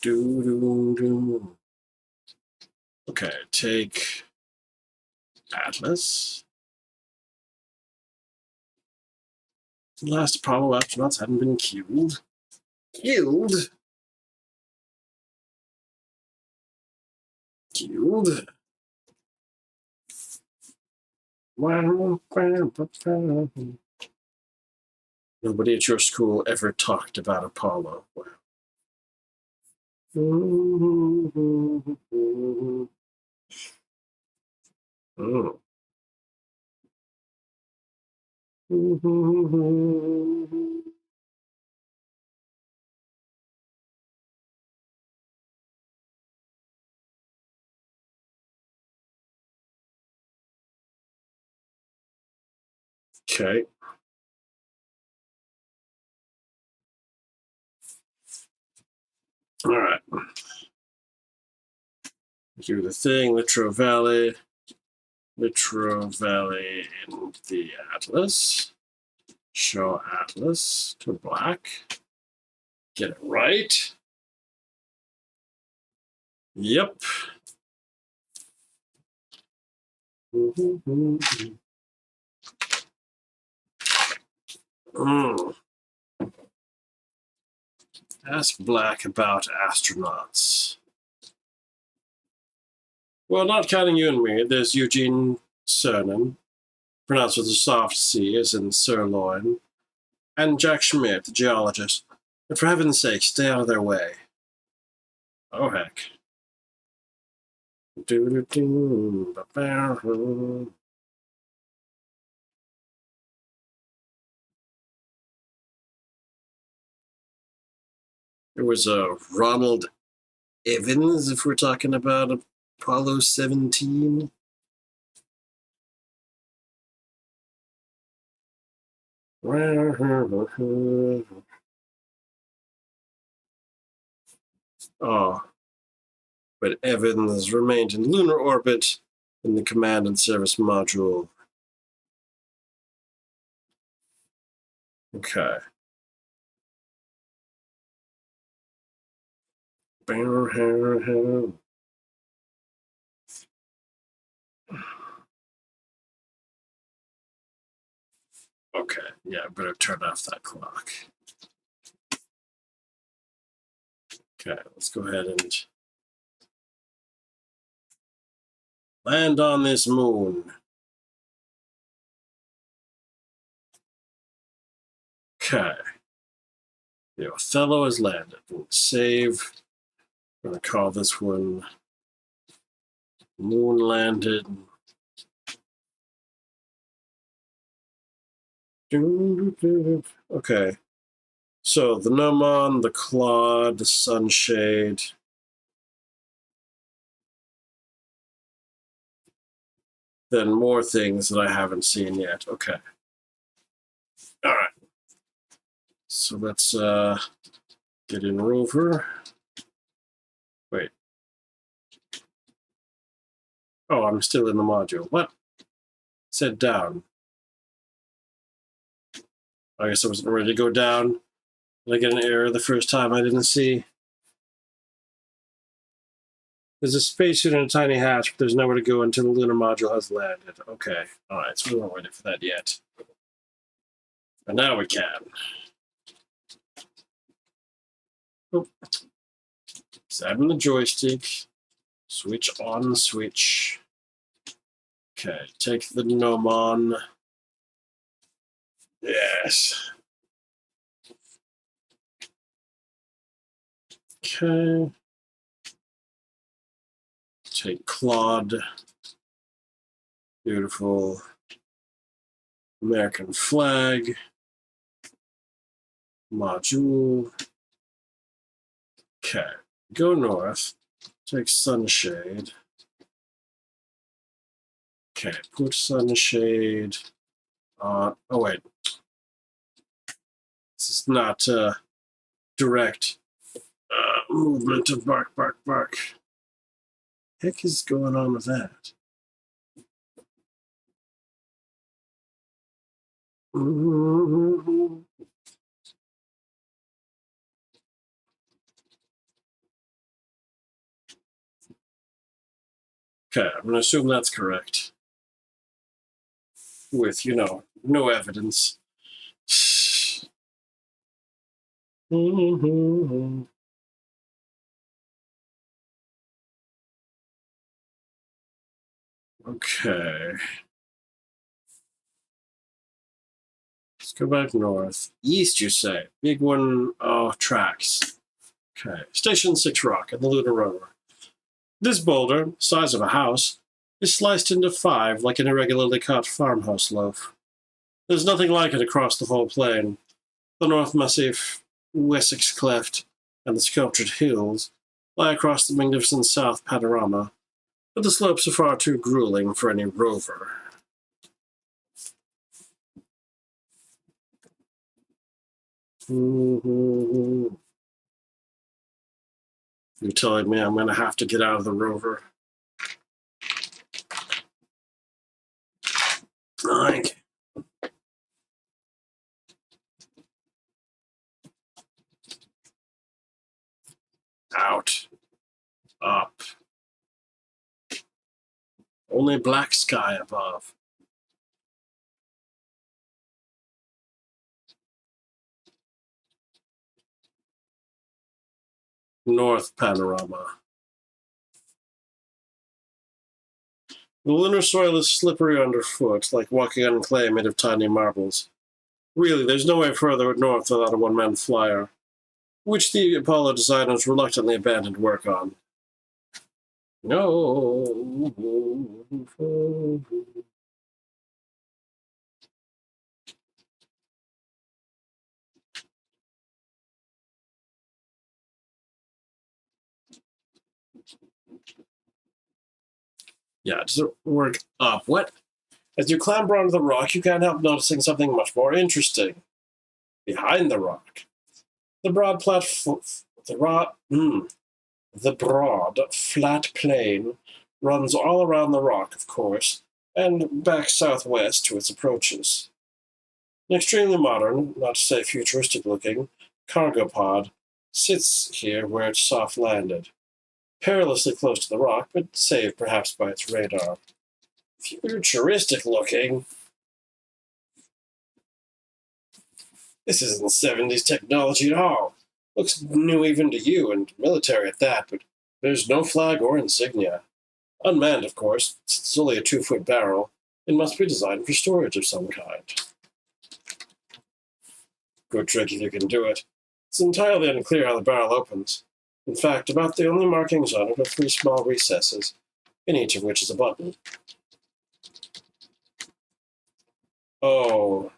Do, do, do. Okay, take Atlas. The last Apollo astronauts hadn't been killed. Killed? Killed? Nobody at your school ever talked about Apollo. Oh. Okay. All right. Do the thing, Litro Valley in the Atlas. Show Atlas to black. Get it right. Yep. Ask Black about astronauts. Well, not counting you and me, there's Eugene Cernan, pronounced with a soft C as in sirloin, and Jack Schmidt, the geologist. But for heaven's sake, stay out of their way. Oh, heck. There was a Ronald Evans, if we're talking about Apollo 17. Oh, but Evans remained in lunar orbit in the command and service module. Okay. Okay, yeah, I better turn off that clock. Okay, let's go ahead and land on this moon. Okay. The Othello has landed. Save. I'm going to call this one Moon Landed. Okay. So the Gnomon, the Claude, the Sunshade. Then more things that I haven't seen yet. Okay. All right. So let's get in Rover. Wait. Oh, I'm still in the module. What? It said down. I guess I wasn't ready to go down. Did I get an error the first time I didn't see? There's a spacesuit and a tiny hatch, but there's nowhere to go until the lunar module has landed. Okay. All right, so we weren't ready for that yet. But now we can. Oh. Examine the joystick. Switch on the switch. Okay, take the Gnomon. Yes. Okay. Take Claude. Beautiful. American flag. Module. Okay. Go north. Take Sunshade. Okay, put Sunshade on. Oh, wait. This is not direct movement of bark, bark, bark. Heck is going on with that? Okay, I'm going to assume that's correct. With, no evidence. Okay. Let's go back north. East, you say? Big one, oh, tracks. Okay. Station 6 rock in the lunar rover. This boulder, size of a house, is sliced into 5 like an irregularly cut farmhouse loaf. There's nothing like it across the whole plain. The North Massif, Wessex Cleft, and the sculptured hills lie across the magnificent South panorama, but the slopes are far too grueling for any rover. You're telling me I'm going to have to get out of the rover. Like, out, up. Only black sky above. North panorama. The lunar soil is slippery underfoot, like walking on clay made of tiny marbles. Really, there's no way further north without a one-man flyer, which the Apollo designers reluctantly abandoned work on. No. Yeah, it doesn't work up. What? As you clamber onto the rock, you can't help noticing something much more interesting. Behind the rock, the broad the broad flat plain runs all around the rock, of course, and back southwest to its approaches. An extremely modern, not to say futuristic-looking, cargo pod sits here where it's soft landed, perilously close to the rock, but saved perhaps by its radar. Futuristic-looking. This isn't 70s technology at all. Looks new even to you, and military at that, but there's no flag or insignia. Unmanned, of course. It's only a 2-foot barrel. It must be designed for storage of some kind. Good trick if you can do it. It's entirely unclear how the barrel opens. In fact, about the only markings on it are 3 small recesses, in each of which is a button. Oh.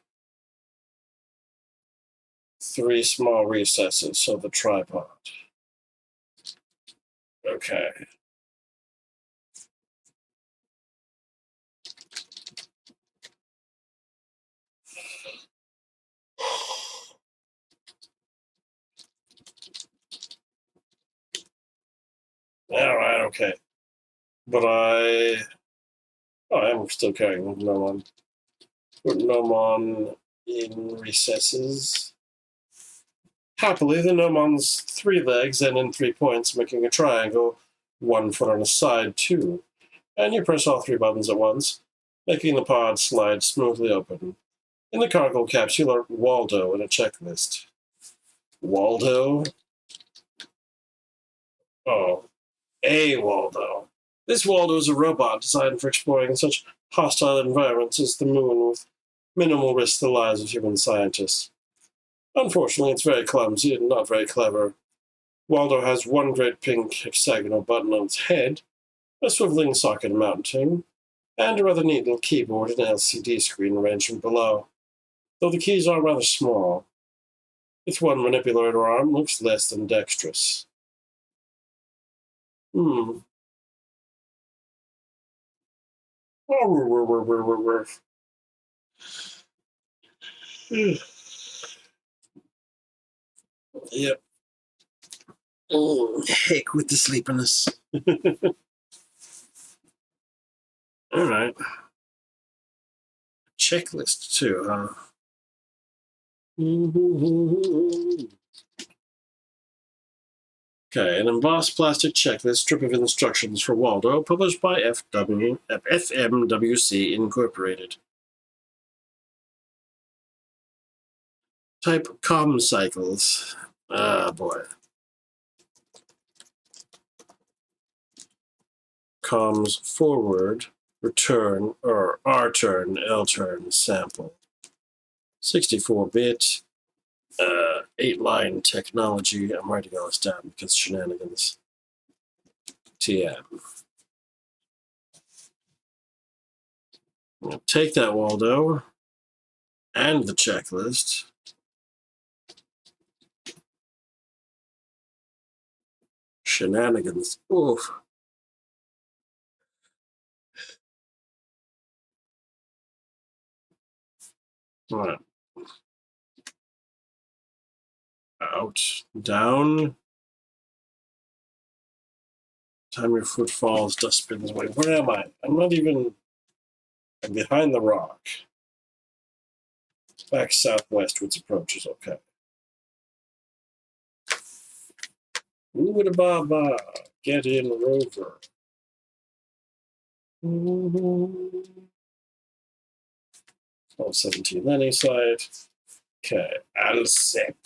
3 small recesses, so the tripod. Okay. Alright, okay. But I am still carrying Gnomon. Put Gnomon in recesses. Happily, the Gnomon's 3 legs end in 3 points, making a triangle, 1 foot on a side, too. And you press all 3 buttons at once, making the pod slide smoothly open. In the cargo capsule are Waldo and a checklist. Waldo? Oh, a Waldo. This Waldo is a robot designed for exploring such hostile environments as the moon with minimal risk to the lives of human scientists. Unfortunately, it's very clumsy and not very clever. Waldo has 1 great pink hexagonal button on its head, a swiveling socket mounting, and a rather neat little keyboard and LCD screen arranged from below, though the keys are rather small. Its 1 manipulator arm looks less than dexterous. Hmm. Yep. Oh, heck with the sleepiness. All right. Checklist too, huh? Okay, an embossed plastic checklist strip of instructions for Waldo, published by FMWC Incorporated. Type comm cycles. Ah, boy. Comms forward, return, or R turn, L turn, sample. 64-bit. 8-line technology. I'm writing all this down because shenanigans. TM. I'll take that, Waldo, and the checklist. Shenanigans. Oof. All right. Out. Down. Time your foot falls, dust spins away. Where am I? I'm not even... I'm behind the rock. Back southwestwards approaches, okay. Ooh-da-ba-ba. Get in, Rover. Oh, 17 landing site. Okay, Alsip.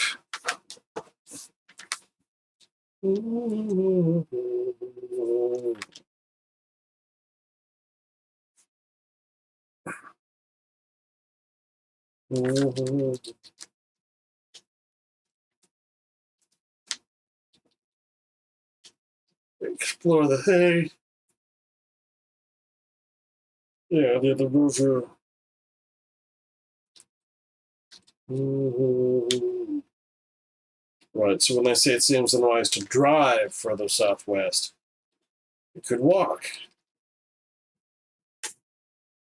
Explore the hay. Yeah, the other Rover. Right, so when I say it seems unwise to drive further southwest, you could walk.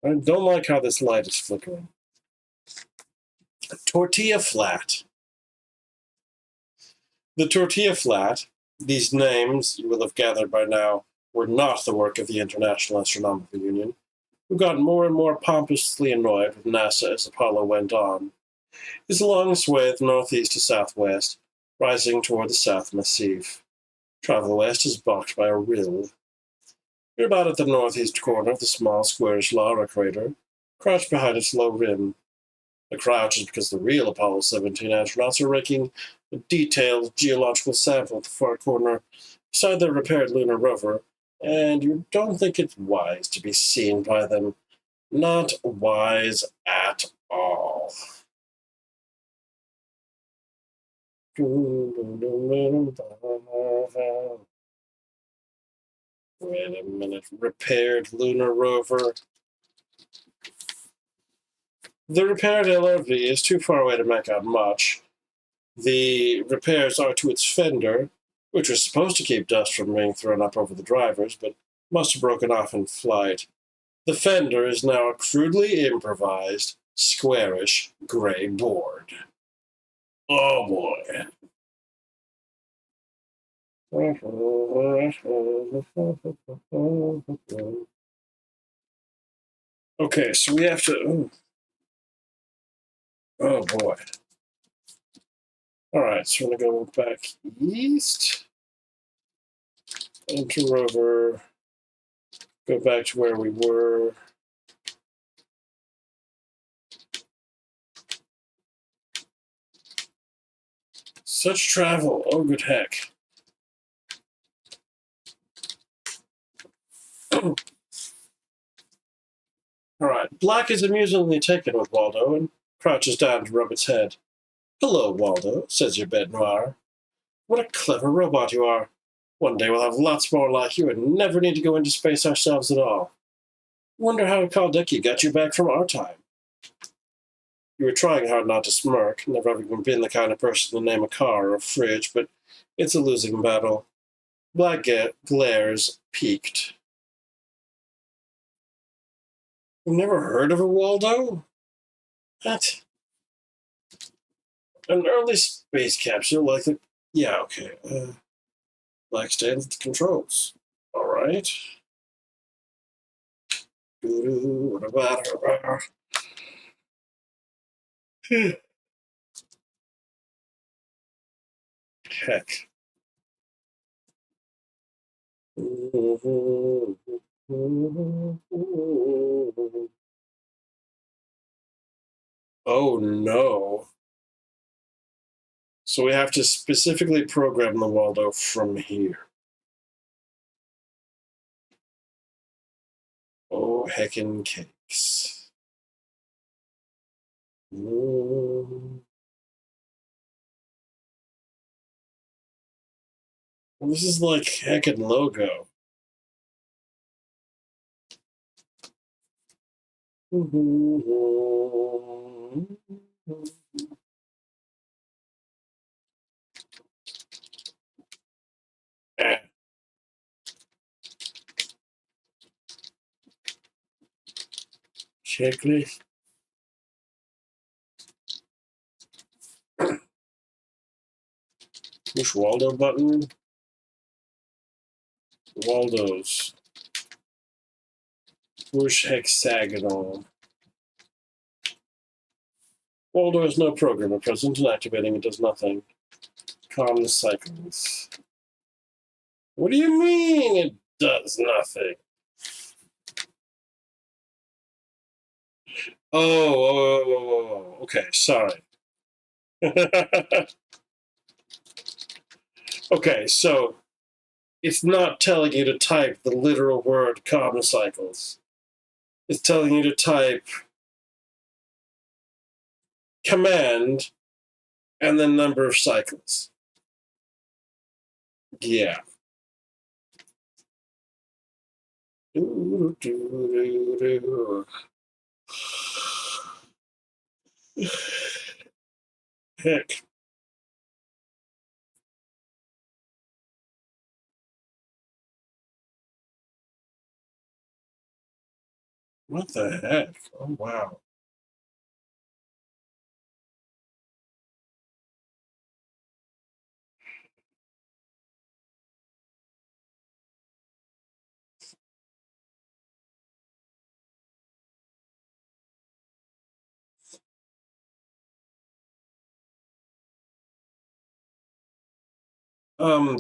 I don't like how this light is flickering. A tortilla flat. The tortilla flat, these names, you will have gathered by now, were not the work of the International Astronomical Union, who got more and more pompously annoyed with NASA as Apollo went on, is a long swathe northeast to southwest, rising toward the South Massif. Travel west is blocked by a rill. You're about at the northeast corner of the small squarish Lara crater, crouched behind its low rim. The crouch is because the real Apollo 17 astronauts are raking a detailed geological sample at the far corner beside their repaired lunar rover, and you don't think it's wise to be seen by them. Not wise at all. Wait a minute. Repaired lunar rover. The repaired LRV is too far away to make out much. The repairs are to its fender, which was supposed to keep dust from being thrown up over the drivers, but must have broken off in flight. The fender is now a crudely improvised, squarish, gray board. Oh boy. Okay, so we have to... Oh boy. Alright, so we're going to go back east. Enter rover. Go back to where we were. Such travel. Oh, good heck. All right. Black is amusingly taken with Waldo and crouches down to rub its head. Hello, Waldo, says your bête noire. What a clever robot you are. One day we'll have lots more like you and never need to go into space ourselves at all. Wonder how Kaldeki got you back from our time. You were trying hard not to smirk, never having been the kind of person to name a car or a fridge, but it's a losing battle. Black glares, piqued. You've never heard of a Waldo? What? An early space capsule like the... Yeah, okay. Black stands at the controls. All right. What about her? Heck. Oh no. So we have to specifically program the Waldo from here. Oh, heckin' cakes. Well, this is like heckin' logo. Checklist. Push Waldo button. Waldo's. Push hexagonal. Waldo has no program at present, and activating it does nothing. Calm the cycles. What do you mean it does nothing? Oh, okay, sorry. Okay, so it's not telling you to type the literal word calm cycles. It's telling you to type command and then number of cycles. Yeah. Heck. What the heck? Oh, wow.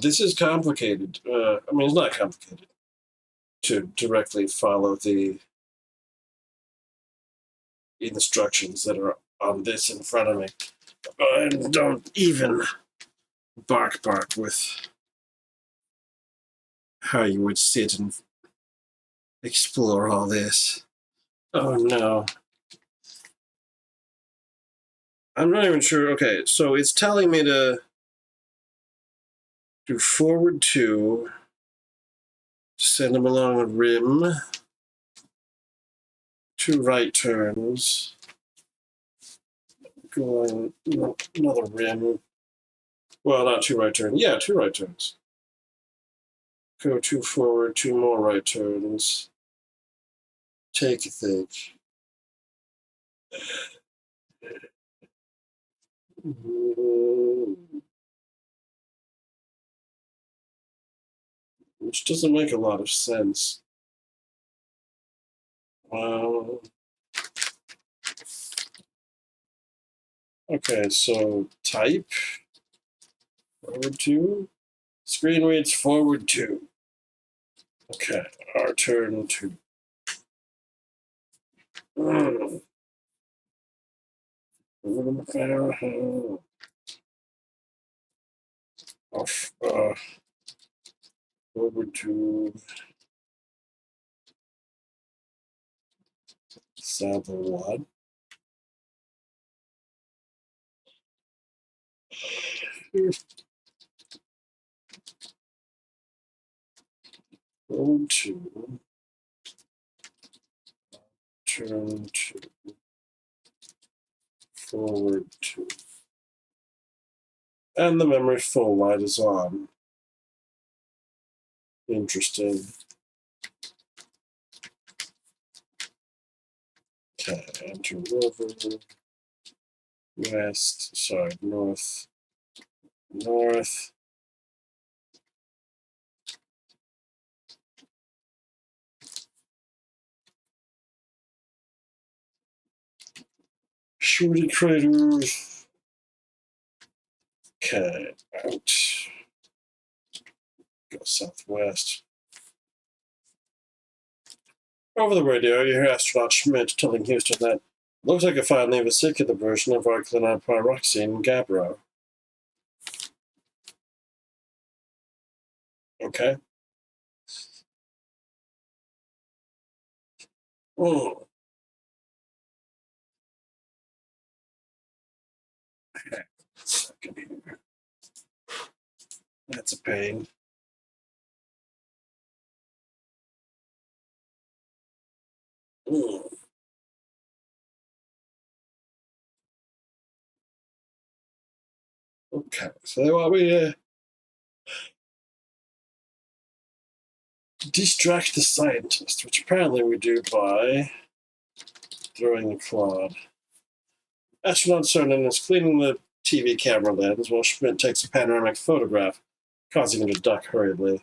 This is complicated. I mean, it's not complicated to directly follow the instructions that are on this in front of me. And don't even bark with how you would sit and explore all this. Oh no. I'm not even sure. Okay, so it's telling me to do forward 2, send him along a rim, 2 right turns, going another rim. Well, not 2 right turns. Yeah, 2 right turns. Go 2 forward, 2 more right turns. Take a think. Which doesn't make a lot of sense. Okay, so type forward 2. Screen reads forward 2. Okay, our turn 2. Off, forward 2. Sample 1. Forward 2. Turn 2. Forward 2. And the memory full light is on. Interesting. Okay, enter river. West, sorry, north. North. Shooty craters. Okay, out. Go southwest. Over the radio, you hear astronaut Schmidt telling Houston that looks like a finally vesicular version of our pyroxene Gabbro. Okay. Oh. Okay. Second here. That's a pain. Mm. Okay, so they want me to distract the scientist, which apparently we do by throwing the clod. Astronaut Cernan is cleaning the TV camera lens while Schmidt takes a panoramic photograph, causing him to duck hurriedly.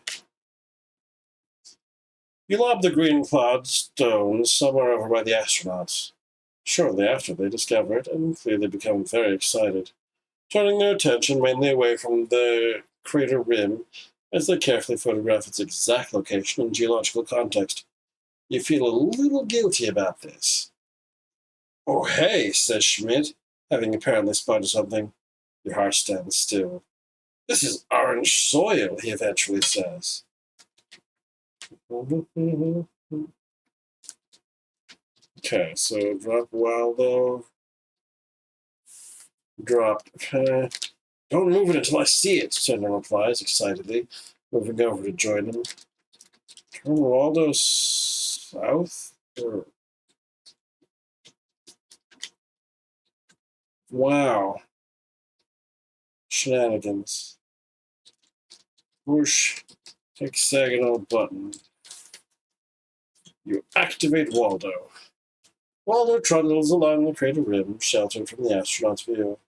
You lob the green cloud stone somewhere over by the astronauts. Shortly after, they discover it and clearly become very excited, turning their attention mainly away from the crater rim as they carefully photograph its exact location and geological context. You feel a little guilty about this. Oh, hey, says Schmidt, having apparently spotted something. Your heart stands still. This is orange soil, he eventually says. Okay, so drop Waldo. Drop. Don't move it until I see it, Sentinel replies excitedly, moving over to join him. Turn Waldo south? Wow. Shenanigans. Push hexagonal button. You activate Waldo. Waldo trundles along the crater rim, sheltered from the astronaut's view.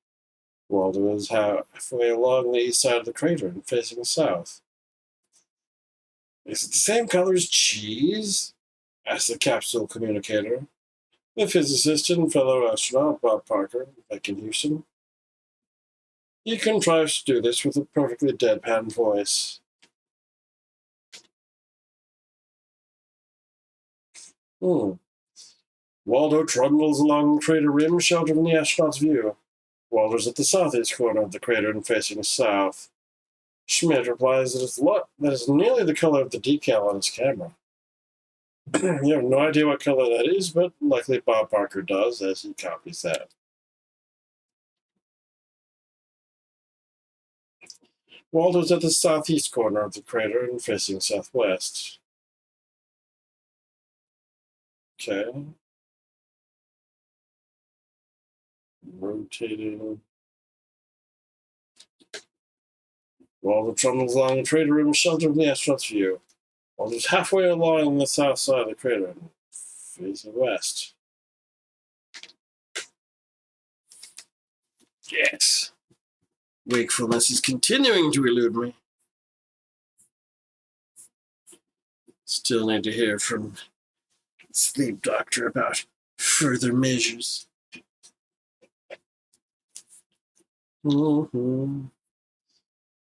Waldo is halfway along the east side of the crater and facing south. Is it the same color as cheese? Asked the capsule communicator. The physicist and fellow astronaut Bob Parker, back in Houston. He contrives to do this with a perfectly deadpan voice. Hmm. Waldo trundles along the crater rim, sheltered from the astronaut's view. Waldo's at the southeast corner of the crater and facing south. Schmidt replies that is nearly the color of the decal on his camera. You have no idea what color that is, but luckily Bob Parker does, as he copies that. Waldo's at the southeast corner of the crater and facing southwest. Okay. Rotating. Waldo trundles along the crater rim, sheltered from the astronaut's view. Waldo's halfway along the south side of the crater and facing west. Yes. Wakefulness is continuing to elude me. Still need to hear from the sleep doctor about further measures. Mm-hmm.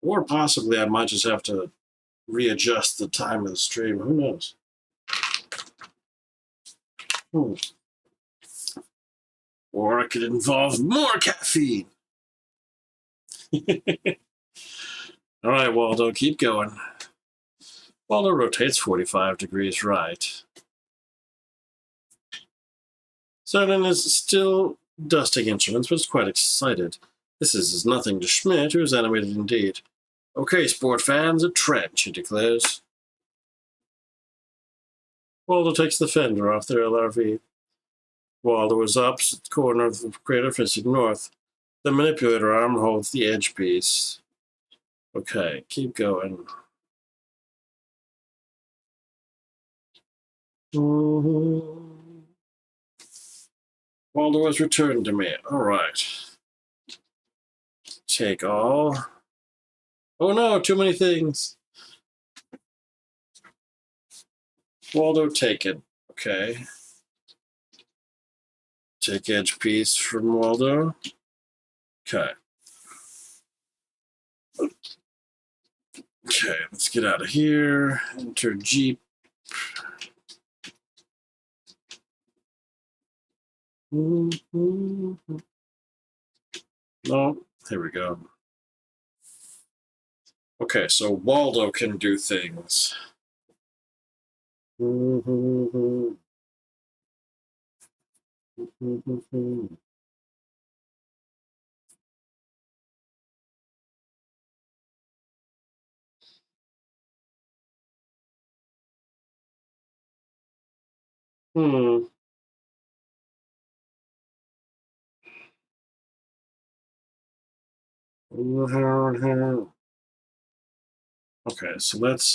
Or possibly I might just have to readjust the time of the stream. Who knows? Hmm. Or it could involve more caffeine. All right, Waldo, keep going. Waldo rotates 45 degrees right. Simon is still dusting instruments, but is quite excited. This is nothing to Schmidt, who is animated indeed. Okay, sport fans, a trench, he declares. Waldo takes the fender off their LRV. Waldo is opposite the corner of the crater facing north. The manipulator arm holds the edge piece. Okay, keep going. Waldo has returned to me. All right. Take all. Oh no, too many things. Waldo taken. Okay. Take edge piece from Waldo. Okay. Okay, let's get out of here. Enter Jeep. No, here we go. Okay, so Waldo can do things. Okay, so let's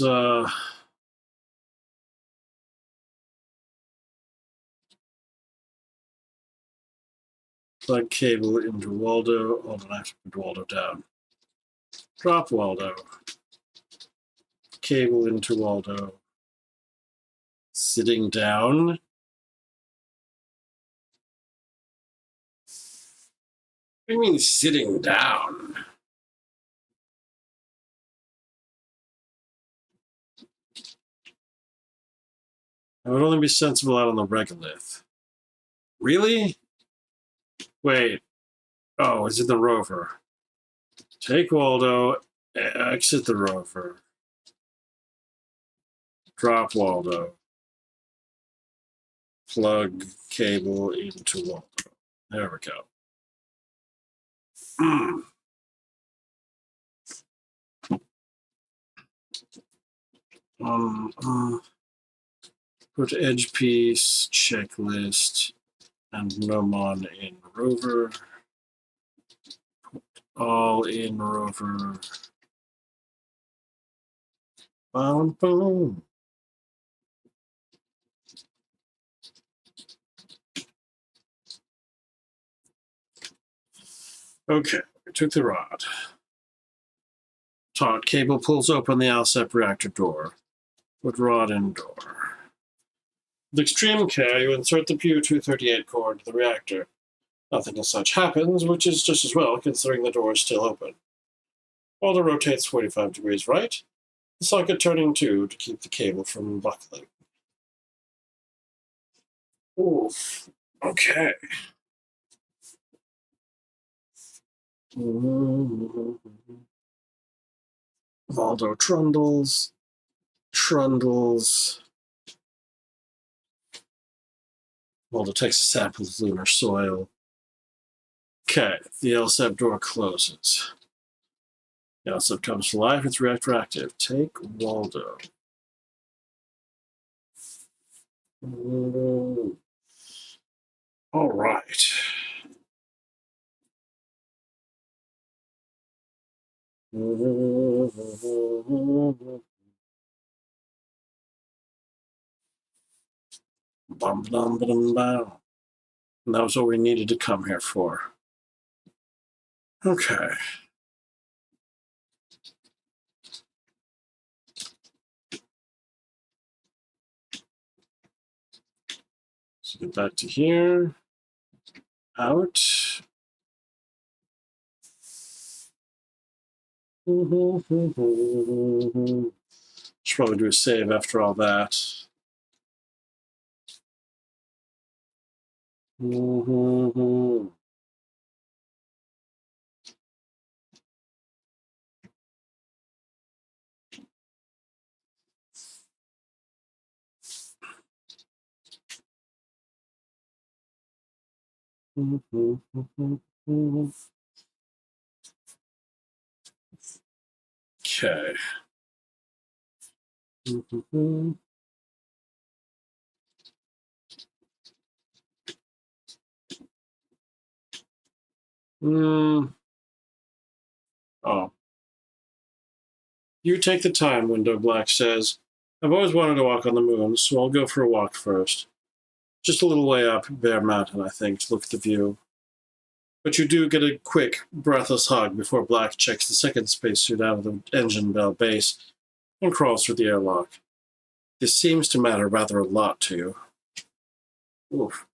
plug cable into Waldo. Hold on, I have to put Waldo down. Drop Waldo. Cable into Waldo. Sitting down. What do you mean sitting down? I would only be sensible out on the regolith. Really? Wait. Oh, it's in the rover. Take Waldo. Exit the rover. Drop Waldo. Plug cable into Waldo. There we go. Put edge piece, checklist, and Nomon in rover. All in rover. Boom, boom. Okay, we took the rod. Taut cable pulls open the ALSEP reactor door. Put rod in door. With extreme care, you insert the PU-238 core into the reactor. Nothing as such happens, which is just as well, considering the door is still open. Waldo rotates 45 degrees right, the socket turning to keep the cable from buckling. Oof. Okay. Waldo trundles. Waldo takes a sample of lunar soil. Okay, the LSEP door closes. The LSEP comes to life, it's reactor active. Take Waldo. All right. Bum, bum, bum, bum. And that was what we needed to come here for. Okay. So get back to here. Out. Should probably do a save after all that. Okay. Oh. You take the time, Window Black says. I've always wanted to walk on the moon, so I'll go for a walk first. Just a little way up Bear Mountain, I think, to look at the view. But you do get a quick, breathless hug before Black checks the second spacesuit out of the engine bell base and crawls through the airlock. This seems to matter rather a lot to you. Oof.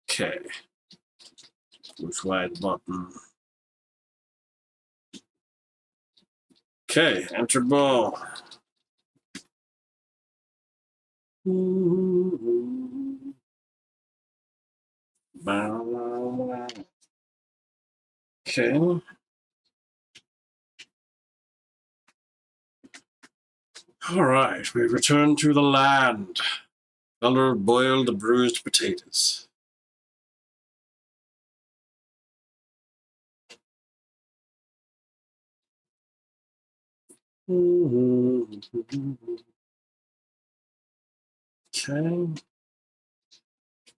Okay. Push wide button. Okay, enter ball. Okay. All right, we return to the land. Color boiled bruised potatoes. Okay.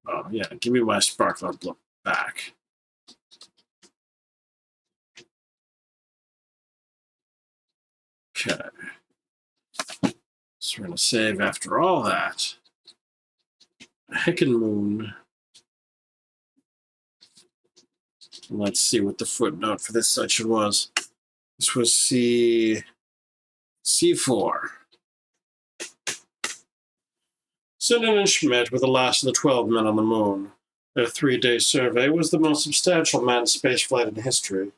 Oh, yeah, give me my sparkler block back. Okay. So we're going to save after all that. Heckin' moon. Let's see what the footnote for this section was. This was C4. Sinan and Schmidt were the last of the 12 men on the moon. Their 3-day survey was the most substantial manned spaceflight in history.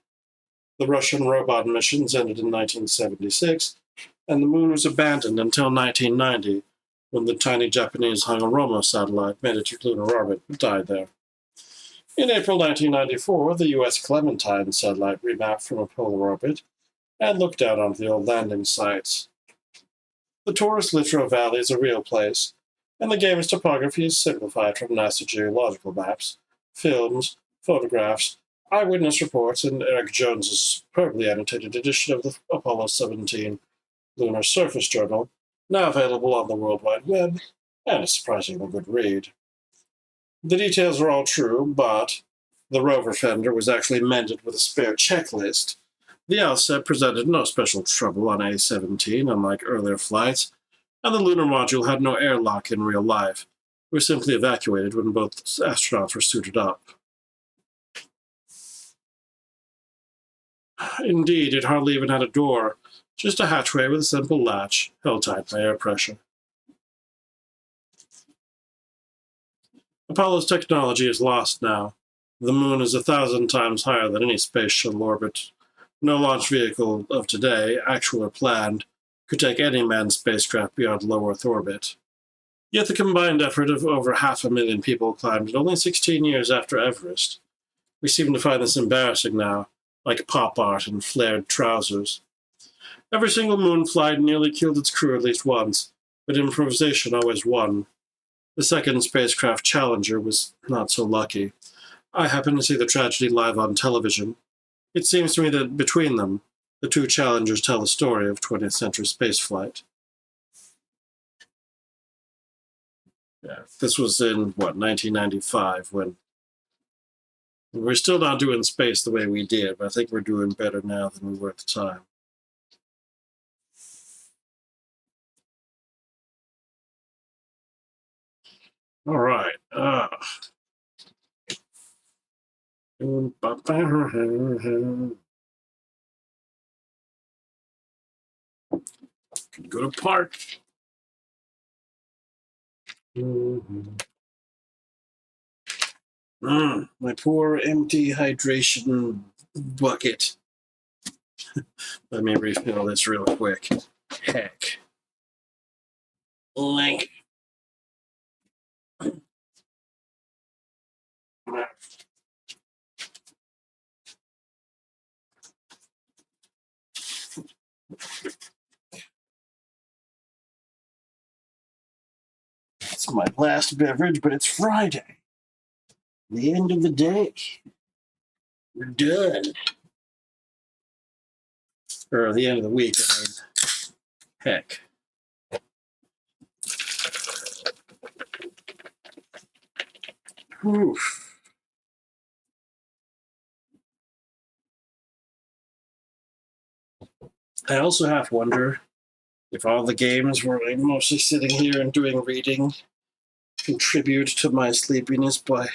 The Russian robot missions ended in 1976, and the moon was abandoned until 1990, when the tiny Japanese Hagoromo satellite made it to lunar orbit but died there. In April 1994, the U.S. Clementine satellite remapped from a polar orbit and looked out onto the old landing sites. The Taurus Littrow Valley is a real place, and the game's topography is simplified from NASA geological maps, films, photographs, eyewitness reports, and Eric Jones's superbly annotated edition of the Apollo 17 Lunar Surface Journal, now available on the World Wide Web, and a surprisingly good read. The details are all true, but the rover fender was actually mended with a spare checklist. The outset presented no special trouble on A-17, unlike earlier flights, and the lunar module had no airlock in real life. It was simply evacuated when both astronauts were suited up. Indeed, it hardly even had a door, just a hatchway with a simple latch, held tight by air pressure. Apollo's technology is lost now. The moon is 1,000 times higher than any space shuttle orbit. No launch vehicle of today, actual or planned, could take any manned spacecraft beyond low Earth orbit. Yet the combined effort of over 500,000 people climbed it only 16 years after Everest. We seem to find this embarrassing now, like pop art and flared trousers. Every single moon flight nearly killed its crew at least once, but improvisation always won. The second spacecraft, Challenger, was not so lucky. I happened to see the tragedy live on television. It seems to me that between them, the two Challengers tell the story of 20th century spaceflight. Yeah, this was in, 1995, when we're still not doing space the way we did, but I think we're doing better now than we were at the time. All right. Can go to park. My poor empty hydration bucket. Let me refill this real quick. Heck. Link. It's my last beverage, but it's Friday. The end of the day. We're done. Or the end of the week, I mean. Heck. Oof. I also half wonder if all the games where I'm mostly sitting here and doing reading contribute to my sleepiness by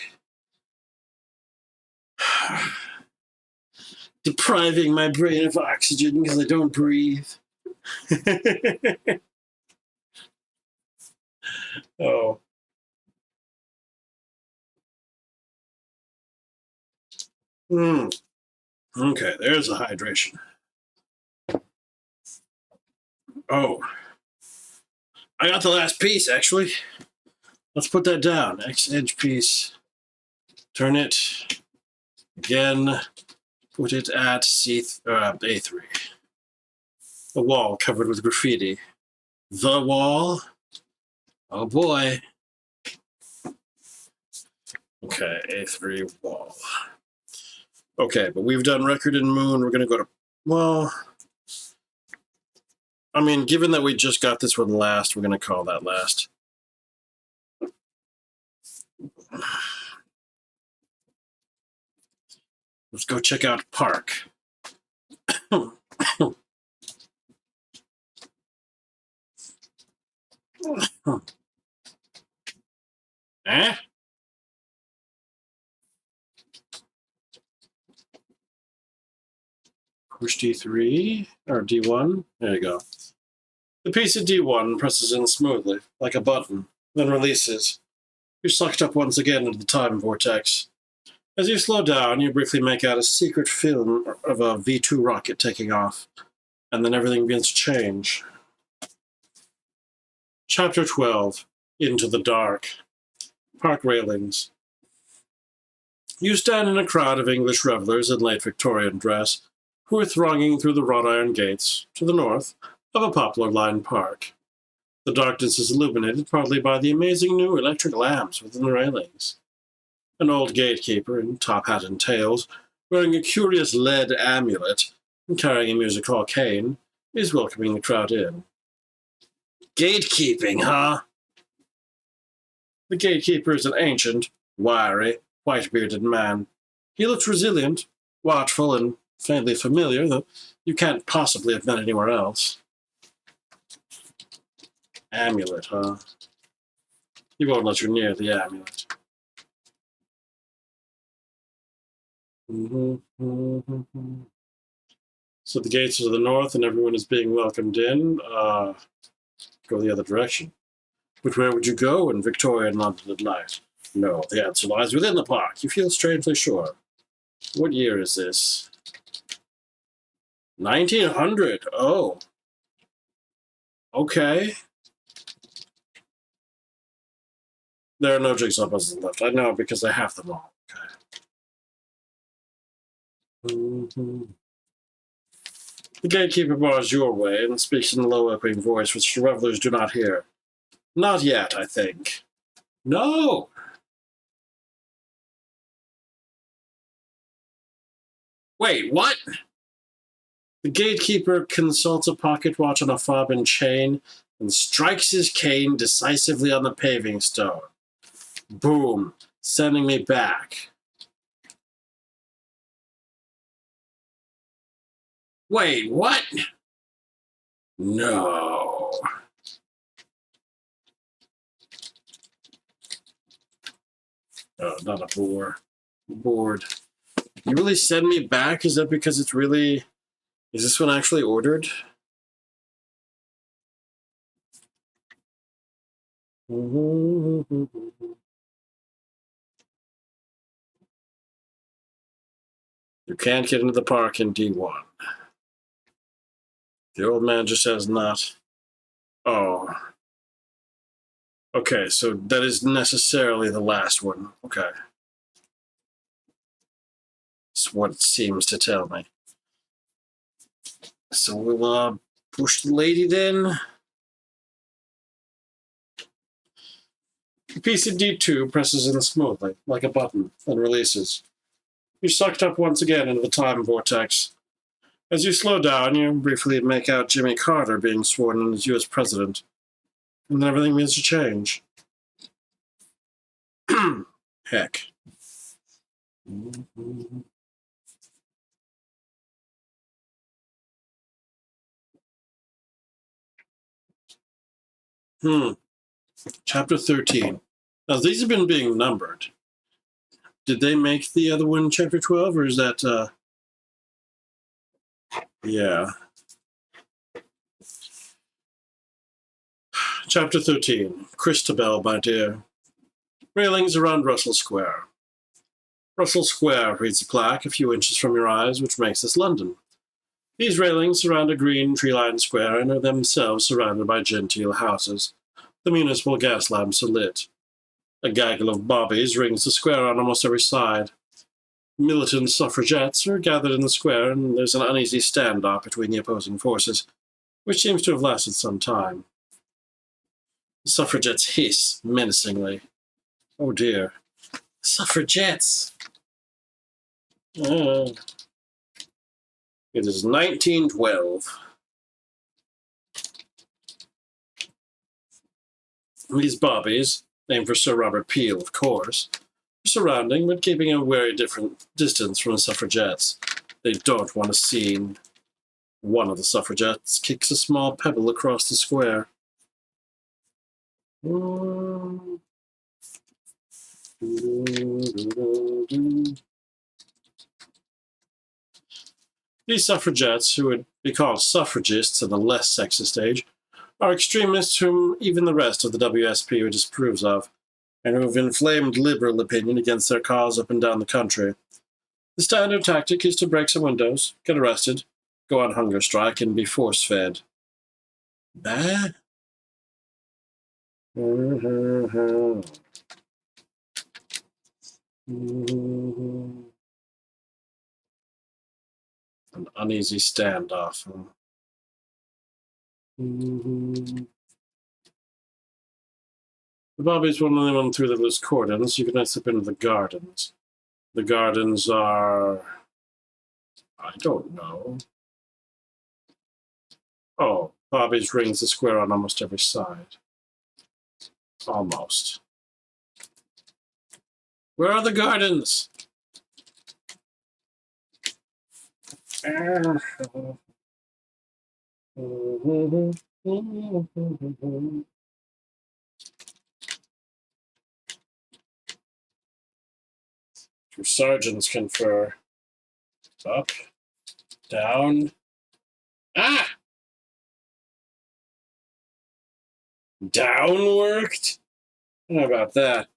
depriving my brain of oxygen because I don't breathe. Oh. Okay, there's a hydration. Oh. I got the last piece, actually. Let's put that down. X edge piece. Turn it. Again. Put it at A3. A wall covered with graffiti. The wall? Oh boy. Okay, A3 wall. Okay, but we've done record and moon. We're going to go to, well, I mean, given that we just got this one last, we're going to call that last. Let's go check out Park. Eh? Push D3 or D1. There you go. The piece of D1 presses in smoothly, like a button, then releases. You're sucked up once again into the time vortex. As you slow down, you briefly make out a secret film of a V2 rocket taking off, and then everything begins to change. Chapter 12. Into the Dark. Park railings. You stand in a crowd of English revelers in late Victorian dress, who are thronging through the wrought iron gates, to the north, of a poplar-lined park. The darkness is illuminated partly by the amazing new electric lamps within the railings. An old gatekeeper in top hat and tails, wearing a curious lead amulet and carrying a music hall cane, is welcoming the crowd in. Gatekeeping, huh? The gatekeeper is an ancient, wiry, white-bearded man. He looks resilient, watchful, and faintly familiar, though you can't possibly have met anywhere else. Amulet, huh? He won't let you near the amulet. So the gates are to the north and everyone is being welcomed in. Go the other direction. But where would you go in Victorian London at night? No, the answer lies within the park. You feel strangely sure. What year is this? 1900. Oh. Okay. There are no Jigsaw puzzles left. I know because I have them all. Okay. The gatekeeper bars your way and speaks in a low echoing voice which the revelers do not hear. Not yet, I think. No! Wait, what? The gatekeeper consults a pocket watch on a fob and chain and strikes his cane decisively on the paving stone. Boom, sending me back. Wait, what? No. Oh, not a bore. Bored. You really send me back? Is that because it's really... Is this one actually ordered? You can't get into the park in D1. The old man just says not. Oh. Okay, so that is necessarily the last one. Okay. That's what it seems to tell me. So we'll push the lady then. The piece of D2 presses in smoothly, like a button, and releases. You're sucked up once again into the time vortex. As you slow down, you briefly make out Jimmy Carter being sworn in as U.S. president. And then everything begins to change. Heck. Chapter 13. Now, these have been being numbered. Did they make the other one Chapter 12, or is that, Yeah. Chapter 13. Christabel, my dear. Railings around Russell Square. Russell Square, reads the plaque a few inches from your eyes, which makes this London. These railings surround a green, tree-lined square and are themselves surrounded by genteel houses. The municipal gas lamps are lit. A gaggle of bobbies rings the square on almost every side. Militant suffragettes are gathered in the square, and there's an uneasy standoff between the opposing forces, which seems to have lasted some time. The suffragettes hiss menacingly. Oh dear. Suffragettes! It is 1912. These bobbies, named for Sir Robert Peel, of course, surrounding, but keeping a very different distance from the suffragettes. They don't want a scene. One of the suffragettes kicks a small pebble across the square. These suffragettes, who would be called suffragists in a less sexist age, are extremists whom even the rest of the WSP disapproves of, and who have inflamed liberal opinion against their cause up and down the country. The standard tactic is to break some windows, get arrested, go on hunger strike, and be force-fed. Bah? An uneasy standoff. The Bobbies won't let anyone through the loose cordons. You can slip into the gardens. The gardens are... I don't know. Oh, Bobby's rings the square on almost every side. Almost. Where are the gardens? Two sergeants confer. Up. Down. Ah! Down worked? I don't know about that.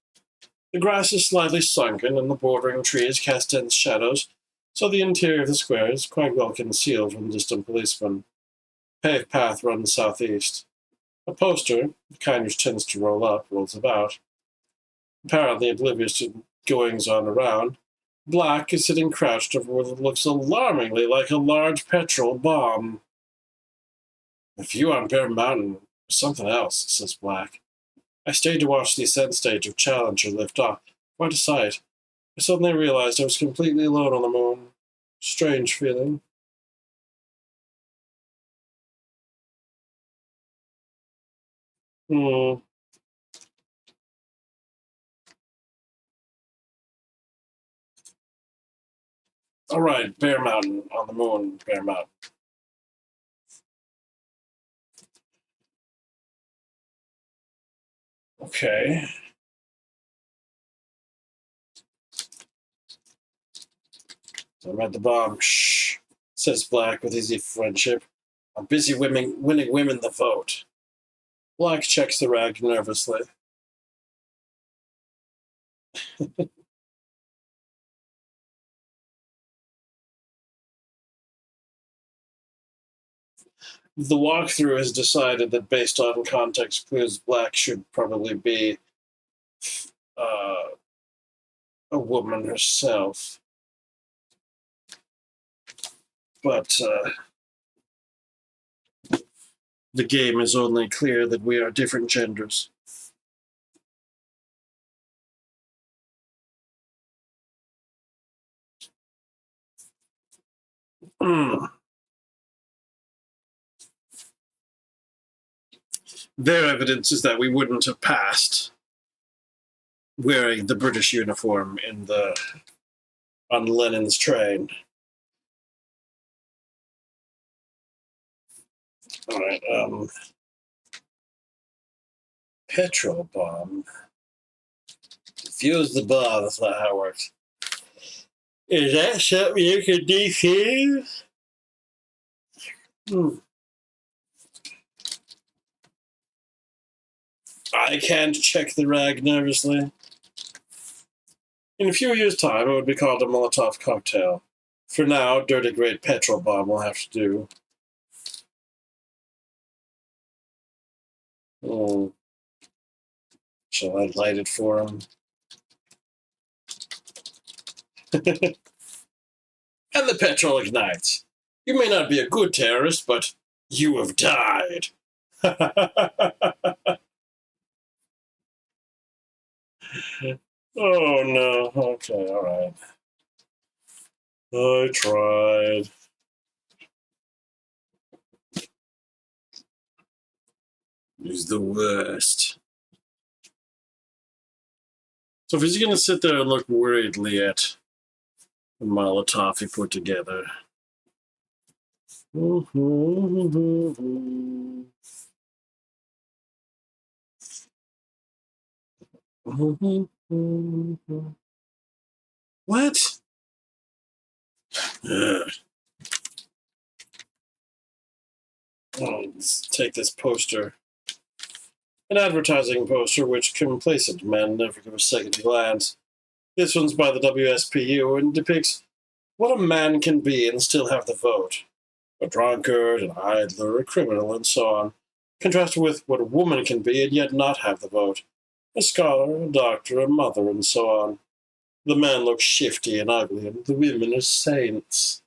The grass is slightly sunken, and the bordering trees cast dense shadows, so the interior of the square is quite well concealed from distant policemen. A paved path runs southeast. A poster, the kind which tends to roll up, rolls about. Apparently oblivious to goings-on around, Black is sitting crouched over what looks alarmingly like a large petrol bomb. The view on Bear Mountain was something else, says Black. I stayed to watch the ascent stage of Challenger lift off. Quite a sight. I suddenly realized I was completely alone on the moon. Strange feeling. Hmm. All right, Bear Mountain on the moon, Bear Mountain. Okay. I'm at the bomb. Shh, says Black with easy friendship. I'm busy winning women the vote. Black checks the rag nervously. The walkthrough has decided that based on context clues, Black should probably be uh, a woman herself. But the game is only clear that we are different genders. Their evidence is that we wouldn't have passed wearing the British uniform on Lenin's train. All right, petrol bomb. Fuse the bomb, that's not how it works. Is that something you can defuse? I can't check the rag nervously. In a few years' time, it would be called a Molotov cocktail. For now, dirty great petrol bomb will have to do. Shall I light it for him? And the petrol ignites. You may not be a good terrorist, but you have died. Oh no. Okay, alright. I tried. He's the worst. So if he's going to sit there and look worriedly at the Molotov he put together. What? Ugh. Let's take this poster. An advertising poster which complacent men never give a second glance. This one's by the WSPU and depicts what a man can be and still have the vote. A drunkard, an idler, a criminal, and so on. Contrasted with what a woman can be and yet not have the vote. A scholar, a doctor, a mother, and so on. The men look shifty and ugly, and the women are saints.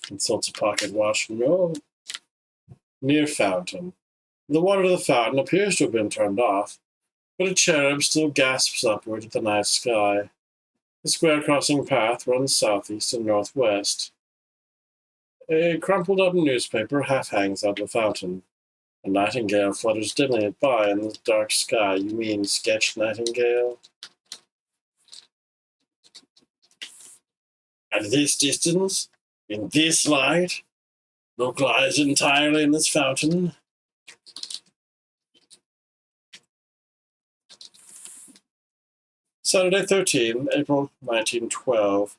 Consults a pocket watch. No. Near fountain. The water of the fountain appears to have been turned off, but a cherub still gasps upward at the night sky. The square crossing path runs southeast and northwest. A crumpled-up newspaper half hangs out of the fountain. A nightingale flutters dimly by in the dark sky. You mean sketch nightingale? At this distance, in this light, look lies entirely in this fountain. Saturday 13, April 1912,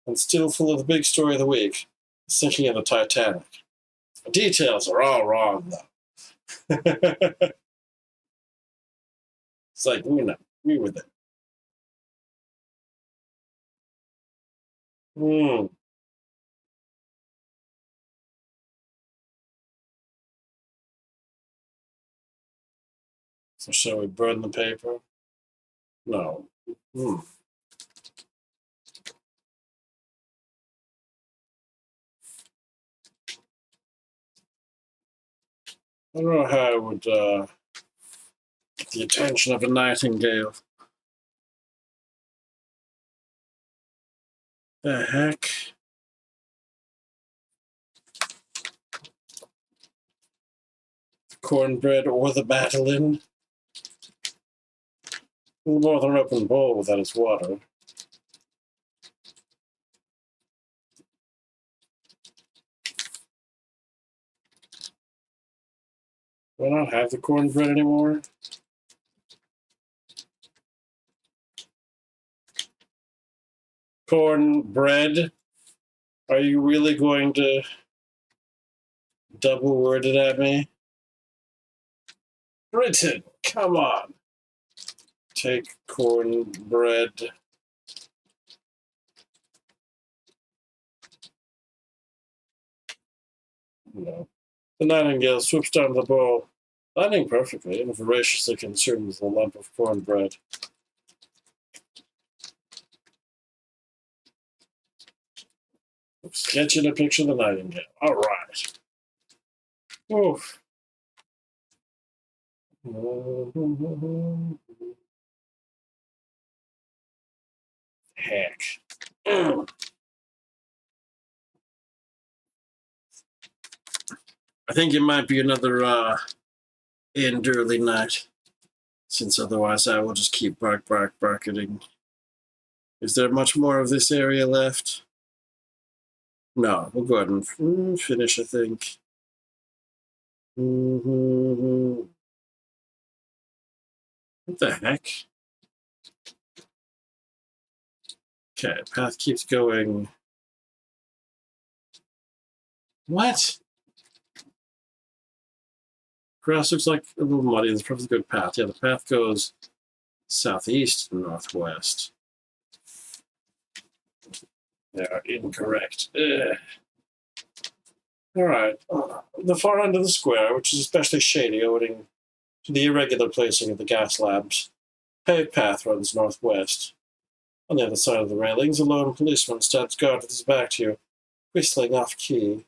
and still full of the big story of the week, the sinking of the Titanic. The details are all wrong, though. It's like, we were there. So shall we burn the paper? No. I don't know how I would get the attention of a nightingale. The heck? The cornbread or the Madeline? A little more than an open bowl without its water. Do I not have the cornbread anymore? Cornbread? Are you really going to double word it at me? Britain, come on. Take cornbread. No. The nightingale swoops down the bowl, landing perfectly and voraciously consumes the lump of cornbread. Sketching a picture of the nightingale. All right. Oof. Heck. I think it might be another end early night, since otherwise I will just keep barking. Is there much more of this area left? No, we'll go ahead and finish, I think. What the heck? Okay, path keeps going. What? Grass looks like a little muddy. It's probably a good path. Yeah, the path goes southeast and northwest. They are incorrect. Ugh. All right. The far end of the square, which is especially shady owing to the irregular placing of the gas lamps, paved path runs northwest. On the other side of the railings, a lone policeman stands guard with his back to you, whistling off key.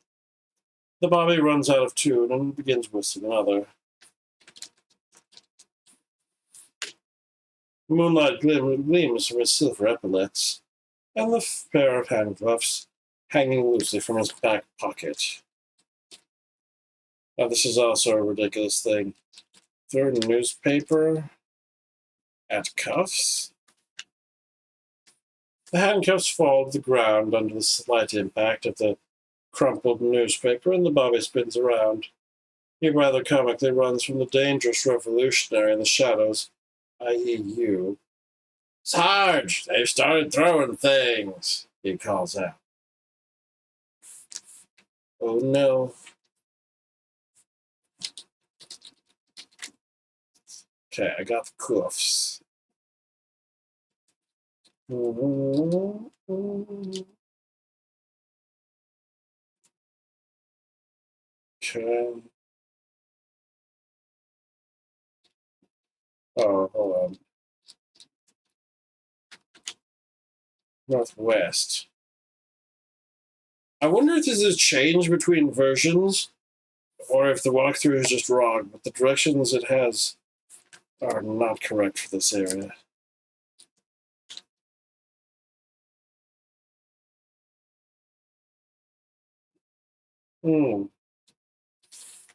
The bobby runs out of tune and begins whistling another. Moonlight gleams from his silver epaulets, and the pair of handcuffs hanging loosely from his back pocket. Now, this is also a ridiculous thing. Throw newspaper at cuffs. The handcuffs fall to the ground under the slight impact of the crumpled newspaper, and the bobby spins around. He rather comically runs from the dangerous revolutionary in the shadows, i.e. you. "Sarge, they've started throwing things," he calls out. Oh no. Okay, I got the cuffs. Okay. Oh, hold on. Northwest. I wonder if there's a change between versions, or if the walkthrough is just wrong, but the directions it has are not correct for this area.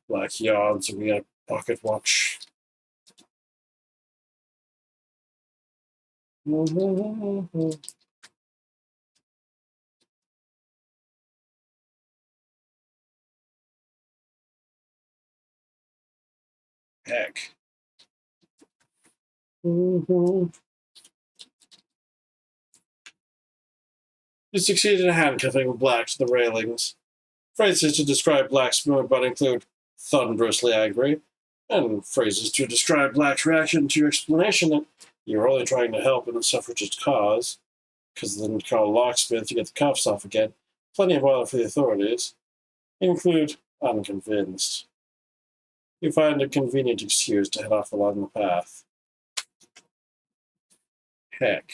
Black yards, and we got a pocket watch. Heck. You succeeded in handcuffing Black to the railings. Phrases to describe Black's mood but include thunderously angry, and phrases to describe Black's reaction to your explanation that you're only trying to help in the suffragist cause, because then call a locksmith to get the cuffs off again. Plenty of bother for the authorities. Include unconvinced. You find a convenient excuse to head off along the path. Heck.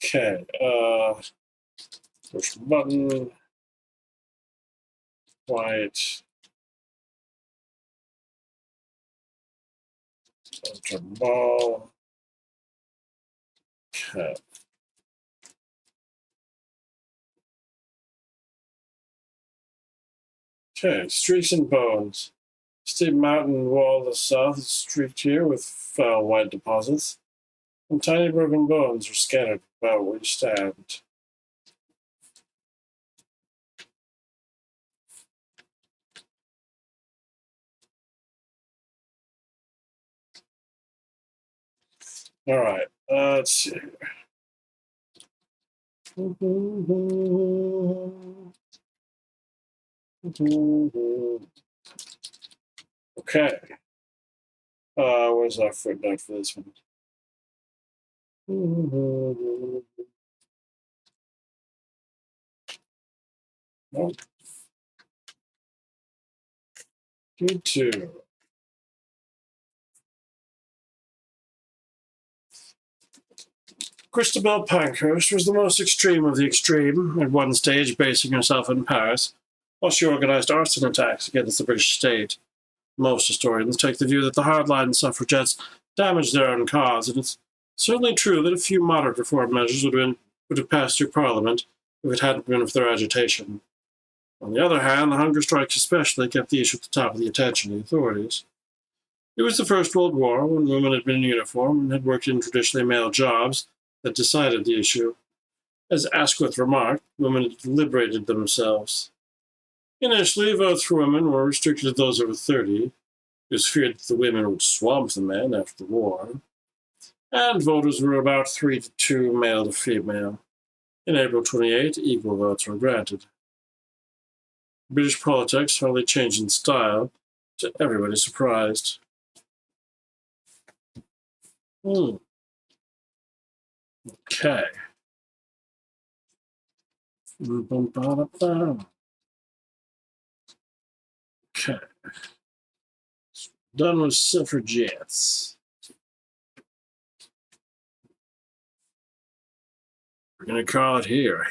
Okay, push button. White. Enter ball. Okay. Okay, streaks and bones. Steep mountain wall to the south is streaked here with foul white deposits, and tiny broken bones are scattered about where you stand. All right, let's see. Okay. Where's our footnote for this one? Nope. Good too. Christabel Pankhurst was the most extreme of the extreme, at one stage basing herself in Paris, while she organized arson attacks against the British state. Most historians take the view that the hardline suffragettes damaged their own cause, and it's certainly true that a few moderate reform measures would have passed through Parliament if it hadn't been for their agitation. On the other hand, the hunger strikes especially kept the issue at the top of the attention of the authorities. It was the First World War, when women had been in uniform and had worked in traditionally male jobs, that decided the issue. As Asquith remarked, women had liberated themselves. Initially, votes for women were restricted to those over 30. It was feared that the women would swamp the men after the war. And voters were about 3-2 male to female. In April 28, equal votes were granted. British politics hardly changed in style, to everybody's surprise. Okay. Okay. Done with suffragettes. We're going to call it here.